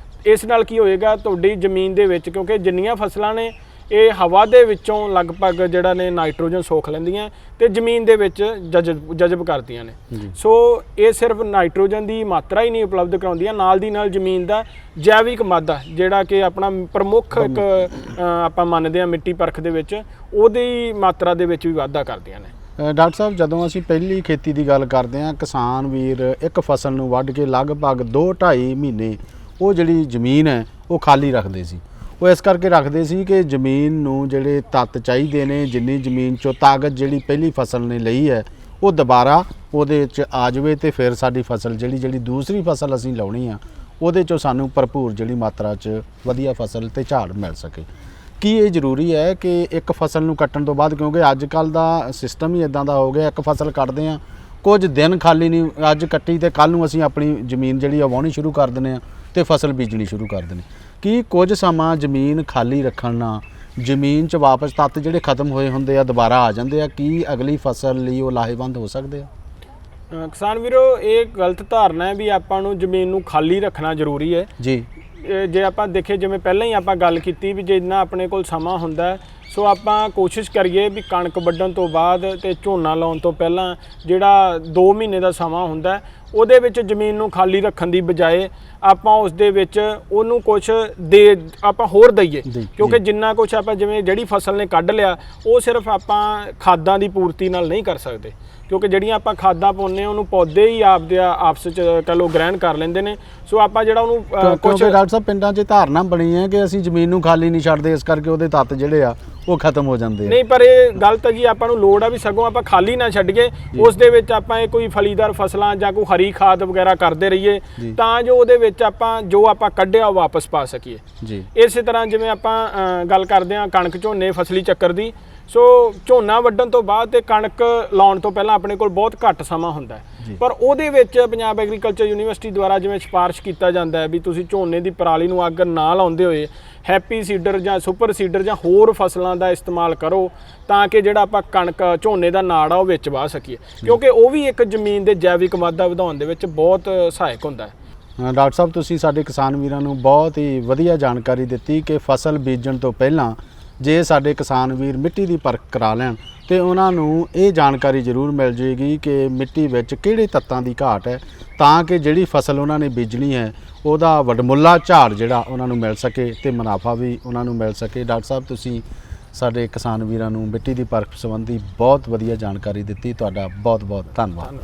ਇਸ ਨਾਲ ਕੀ ਹੋਏਗਾ, ਤੁਹਾਡੀ ਜ਼ਮੀਨ ਦੇ ਵਿੱਚ, ਕਿਉਂਕਿ ਜਿੰਨੀਆਂ ਫਸਲਾਂ ਨੇ ਇਹ ਹਵਾ ਦੇ ਵਿੱਚੋਂ ਲਗਭਗ ਜਿਹੜਾ ਨੇ ਨਾਈਟ੍ਰੋਜਨ ਸੋਖ ਲੈਂਦੀਆਂ ਤੇ ਜ਼ਮੀਨ ਦੇ ਵਿੱਚ ਜਜ਼ਬ ਕਰਦੀਆਂ ਨੇ। ਸੋ ਇਹ ਸਿਰਫ ਨਾਈਟ੍ਰੋਜਨ ਦੀ ਮਾਤਰਾ ਹੀ ਨਹੀਂ ਉਪਲਬਧ ਕਰਾਉਂਦੀਆਂ, ਨਾਲ ਦੀ ਨਾਲ ਜ਼ਮੀਨ ਦਾ ਜੈਵਿਕ ਮਾਦਾ ਜਿਹੜਾ ਕਿ ਆਪਣਾ ਪ੍ਰਮੁੱਖ ਇੱਕ ਆਪਾਂ ਮੰਨਦੇ ਹਾਂ ਮਿੱਟੀ ਪਰਖ ਦੇ ਵਿੱਚ, ਉਹਦੀ ਮਾਤਰਾ ਦੇ ਵਿੱਚ ਵੀ ਵਾਧਾ ਕਰਦੀਆਂ ਨੇ। ਡਾਕਟਰ ਸਾਹਿਬ, ਜਦੋਂ ਅਸੀਂ ਪਹਿਲੀ ਖੇਤੀ ਦੀ ਗੱਲ ਕਰਦੇ ਹਾਂ, ਕਿਸਾਨ ਵੀਰ ਇੱਕ ਫਸਲ ਨੂੰ ਵੱਢ ਕੇ ਲਗਭਗ 2-2.5 ਮਹੀਨੇ ਉਹ ਜਿਹੜੀ ਜ਼ਮੀਨ ਹੈ ਉਹ ਖਾਲੀ ਰੱਖਦੇ ਸੀ। ਉਹ ਇਸ ਕਰਕੇ ਰੱਖਦੇ ਸੀ ਕਿ ਜ਼ਮੀਨ ਨੂੰ ਜਿਹੜੇ ਤੱਤ ਚਾਹੀਦੇ ਨੇ, ਜਿੰਨੀ ਜ਼ਮੀਨ 'ਚੋਂ ਤਾਕਤ ਜਿਹੜੀ ਪਹਿਲੀ ਫਸਲ ਨੇ ਲਈ ਹੈ ਉਹ ਦੁਬਾਰਾ ਉਹਦੇ 'ਚ ਆ ਜਾਵੇ ਤੇ ਫਿਰ ਸਾਡੀ ਫਸਲ ਜਿਹੜੀ ਦੂਸਰੀ ਫਸਲ ਅਸੀਂ ਲਾਉਣੀ ਆ ਉਹਦੇ 'ਚੋਂ ਸਾਨੂੰ ਭਰਪੂਰ ਜਿਹੜੀ ਮਾਤਰਾ 'ਚ ਵਧੀਆ ਫਸਲ ਤੇ ਝਾੜ ਮਿਲ ਸਕੇ। ਕੀ ਇਹ ਜ਼ਰੂਰੀ ਹੈ ਕਿ ਇੱਕ ਫਸਲ ਨੂੰ ਕੱਟਣ ਤੋਂ ਬਾਅਦ, ਕਿਉਂਕਿ ਅੱਜ ਕੱਲ੍ਹ ਦਾ ਸਿਸਟਮ ਹੀ ਇਦਾਂ ਦਾ ਹੋ ਗਿਆ, ਇੱਕ ਫਸਲ ਕੱਟਦੇ ਹਾਂ, ਕੁਝ ਦਿਨ ਖਾਲੀ ਨਹੀਂ, ਅੱਜ ਕੱਟੀ ਤੇ ਕੱਲ੍ਹ ਨੂੰ ਅਸੀਂ ਆਪਣੀ ਜ਼ਮੀਨ ਜਿਹੜੀ ਆ ਵਾਹੁਣੀ ਸ਼ੁਰੂ ਕਰ ਦਿੰਦੇ ਹਾਂ ਤੇ ਫਸਲ ਬੀਜਣੀ ਸ਼ੁਰੂ ਕਰ ਦਿੰਦੇ। ਕੀ ਕੁਝ ਸਮਾਂ ਜ਼ਮੀਨ ਖਾਲੀ ਰੱਖਣ ਨਾਲ ਜ਼ਮੀਨ 'ਚ ਵਾਪਸ ਤੱਤ ਜਿਹੜੇ ਖਤਮ ਹੋਏ ਹੁੰਦੇ ਆ ਦੁਬਾਰਾ ਆ ਜਾਂਦੇ ਆ? ਕੀ ਅਗਲੀ ਫਸਲ ਲਈ ਉਹ ਲਾਹੇਵੰਦ ਹੋ ਸਕਦੇ ਆ? ਕਿਸਾਨ ਵੀਰੋ, ਇਹ ਗਲਤ ਧਾਰਨਾ ਹੈ ਵੀ ਆਪਾਂ ਨੂੰ ਜ਼ਮੀਨ ਨੂੰ ਖਾਲੀ ਰੱਖਣਾ ਜ਼ਰੂਰੀ ਹੈ ਜੀ। ਜੇ ਆਪਾਂ ਦੇਖੇ, ਜਿਵੇਂ ਪਹਿਲਾਂ ਹੀ ਆਪਾਂ ਗੱਲ ਕੀਤੀ ਵੀ ਜਿੰਨਾ ਆਪਣੇ ਕੋਲ ਸਮਾਂ ਹੁੰਦਾ, ਸੋ ਆਪਾਂ ਕੋਸ਼ਿਸ਼ ਕਰੀਏ ਵੀ ਕਣਕ ਵੱਢਣ ਤੋਂ ਬਾਅਦ ਤੇ ਝੋਨਾ ਲਾਉਣ ਤੋਂ ਪਹਿਲਾਂ ਜਿਹੜਾ 2 ਮਹੀਨੇ ਦਾ ਸਮਾਂ ਹੁੰਦਾ ਉਹਦੇ ਵਿੱਚ ਜ਼ਮੀਨ ਨੂੰ ਖਾਲੀ ਰੱਖਣ ਦੀ ਬਜਾਏ ਆਪਾਂ ਉਸ ਦੇ ਵਿੱਚ ਉਹਨੂੰ ਕੁਛ ਆਪਾਂ ਹੋਰ ਦਈਏ, ਕਿਉਂਕਿ ਜਿੰਨਾ ਕੁਛ ਆਪਾਂ ਜਿਵੇਂ ਜਿਹੜੀ ਫਸਲ ਨੇ ਕੱਢ ਲਿਆ ਉਹ ਸਿਰਫ ਆਪਾਂ ਖਾਦਾਂ ਦੀ ਪੂਰਤੀ ਨਾਲ ਨਹੀਂ ਕਰ ਸਕਦੇ, ਕਿਉਂਕਿ ਜਿਹੜੀਆਂ ਆਪਾਂ ਖਾਦਾਂ ਪਾਉਂਦੇ ਹਾਂ ਉਹਨੂੰ ਪੌਦੇ ਹੀ ਆਪਸ 'ਚ ਚਲੋ ਗ੍ਰਹਿਣ ਕਰ ਲੈਂਦੇ ਨੇ। ਸੋ ਆਪਾਂ ਜਿਹੜਾ ਉਹਨੂੰ ਕੁਝ ਡਾਕਟਰ ਸਾਹਿਬ ਪਿੰਡਾਂ 'ਚ ਧਾਰਨਾ ਬਣੀ ਹੈ ਕਿ ਅਸੀਂ ਜ਼ਮੀਨ ਨੂੰ ਖਾਲੀ ਨਹੀਂ ਛੱਡਦੇ, ਇਸ ਕਰਕੇ ਉਹਦੇ ਤੱਤ ਜਿਹੜੇ ਆ ਉਹ ਖਤਮ ਹੋ ਜਾਂਦੇ ਆ। ਨਹੀਂ, ਪਰ ਇਹ ਗਲਤ ਹੈ ਜੀ। ਆਪਾਂ ਨੂੰ ਲੋੜ ਆ ਵੀ ਸਗੋਂ ਆਪਾਂ ਖਾਲੀ ਨਾ ਛੱਡੀਏ, ਉਸ ਦੇ ਵਿੱਚ ਆਪਾਂ ਇਹ ਕੋਈ ਫਲੀਦਾਰ ਫਸਲਾਂ ਜਾਂ ਕੋਈ ਹਰੀ ਖਾਦ ਵਗੈਰਾ ਕਰਦੇ ਰਹੀਏ ਤਾਂ ਜੋ ਉਹਦੇ ਵਿੱਚ ਆਪਾਂ ਜੋ ਆਪਾਂ ਕੱਢਿਆ ਉਹ ਵਾਪਸ ਪਾ ਸਕੀਏ ਜੀ। ਇਸੇ ਤਰ੍ਹਾਂ ਜਿਵੇਂ ਆਪਾਂ ਗੱਲ ਕਰਦੇ ਹਾਂ ਕਣਕ ਝੋਨੇ ਫਸਲੀ ਚੱਕਰ ਦੀ, ਸੋ ਝੋਨਾ ਵੱਢਣ ਤੋਂ ਬਾਅਦ ਤੇ ਕਣਕ ਲਾਉਣ ਤੋਂ ਪਹਿਲਾਂ ਆਪਣੇ ਕੋਲ ਬਹੁਤ ਘੱਟ ਸਮਾਂ ਹੁੰਦਾ ਹੈ, ਪਰ ਉਹਦੇ ਵਿੱਚ ਪੰਜਾਬ ਐਗਰੀਕਲਚਰ ਯੂਨੀਵਰਸਿਟੀ ਦੁਆਰਾ ਜਿਵੇਂ ਸਿਫਾਰਿਸ਼ ਕੀਤਾ ਜਾਂਦਾ ਹੈ ਵੀ ਤੁਸੀਂ ਝੋਨੇ ਦੀ ਪਰਾਲੀ ਨੂੰ ਅੱਗ ਨਾ ਲਾਉਂਦੇ ਹੋਏ ਹੈਪੀ ਸੀਡਰ ਜਾਂ ਸੁਪਰ ਸੀਡਰ ਜਾਂ ਹੋਰ ਫਸਲਾਂ ਦਾ ਇਸਤੇਮਾਲ ਕਰੋ ਤਾਂ ਕਿ ਜਿਹੜਾ ਆਪਾਂ ਕਣਕ ਝੋਨੇ ਦਾ ਨਾੜ ਆ ਉਹ ਵਿੱਚ ਵਾਹ ਸਕੀਏ, ਕਿਉਂਕਿ ਉਹ ਵੀ ਇੱਕ ਜ਼ਮੀਨ ਦੇ ਜੈਵਿਕ ਮਾਦਾ ਵਧਾਉਣ ਦੇ ਵਿੱਚ ਬਹੁਤ ਸਹਾਇਕ ਹੁੰਦਾ ਹੈ। ਡਾਕਟਰ ਸਾਹਿਬ, ਤੁਸੀਂ ਸਾਡੇ ਕਿਸਾਨ ਵੀਰਾਂ ਨੂੰ ਬਹੁਤ ਹੀ ਵਧੀਆ ਜਾਣਕਾਰੀ ਦਿੱਤੀ ਕਿ ਫਸਲ ਬੀਜਣ ਤੋਂ ਪਹਿਲਾਂ ਜੇ ਸਾਡੇ ਕਿਸਾਨ ਵੀਰ ਮਿੱਟੀ ਦੀ ਪਰਖ ਕਰਾ ਲੈਣ ਤੇ ਉਹਨਾਂ ਨੂੰ ਇਹ ਜਾਣਕਾਰੀ ਜ਼ਰੂਰ ਮਿਲ ਜਾਏਗੀ ਕਿ ਮਿੱਟੀ ਵਿੱਚ ਕਿਹੜੇ ਤੱਤਾਂ ਦੀ ਘਾਟ ਹੈ, ਤਾਂ ਕਿ ਜਿਹੜੀ ਫਸਲ ਉਹਨਾਂ ਨੇ ਬੀਜਣੀ ਹੈ ਉਹਦਾ ਵਡਮੁੱਲਾ ਝਾੜ ਜਿਹੜਾ ਉਹਨਾਂ ਨੂੰ ਮਿਲ ਸਕੇ ਤੇ ਮੁਨਾਫਾ ਵੀ ਉਹਨਾਂ ਨੂੰ ਮਿਲ ਸਕੇ। ਡਾਕਟਰ ਸਾਹਿਬ, ਤੁਸੀਂ ਸਾਡੇ ਕਿਸਾਨ ਵੀਰਾਂ ਨੂੰ ਮਿੱਟੀ ਦੀ ਪਰਖ ਸੰਬੰਧੀ ਬਹੁਤ ਵਧੀਆ ਜਾਣਕਾਰੀ ਦਿੱਤੀ। ਤੁਹਾਡਾ ਬਹੁਤ ਬਹੁਤ ਧੰਨਵਾਦ।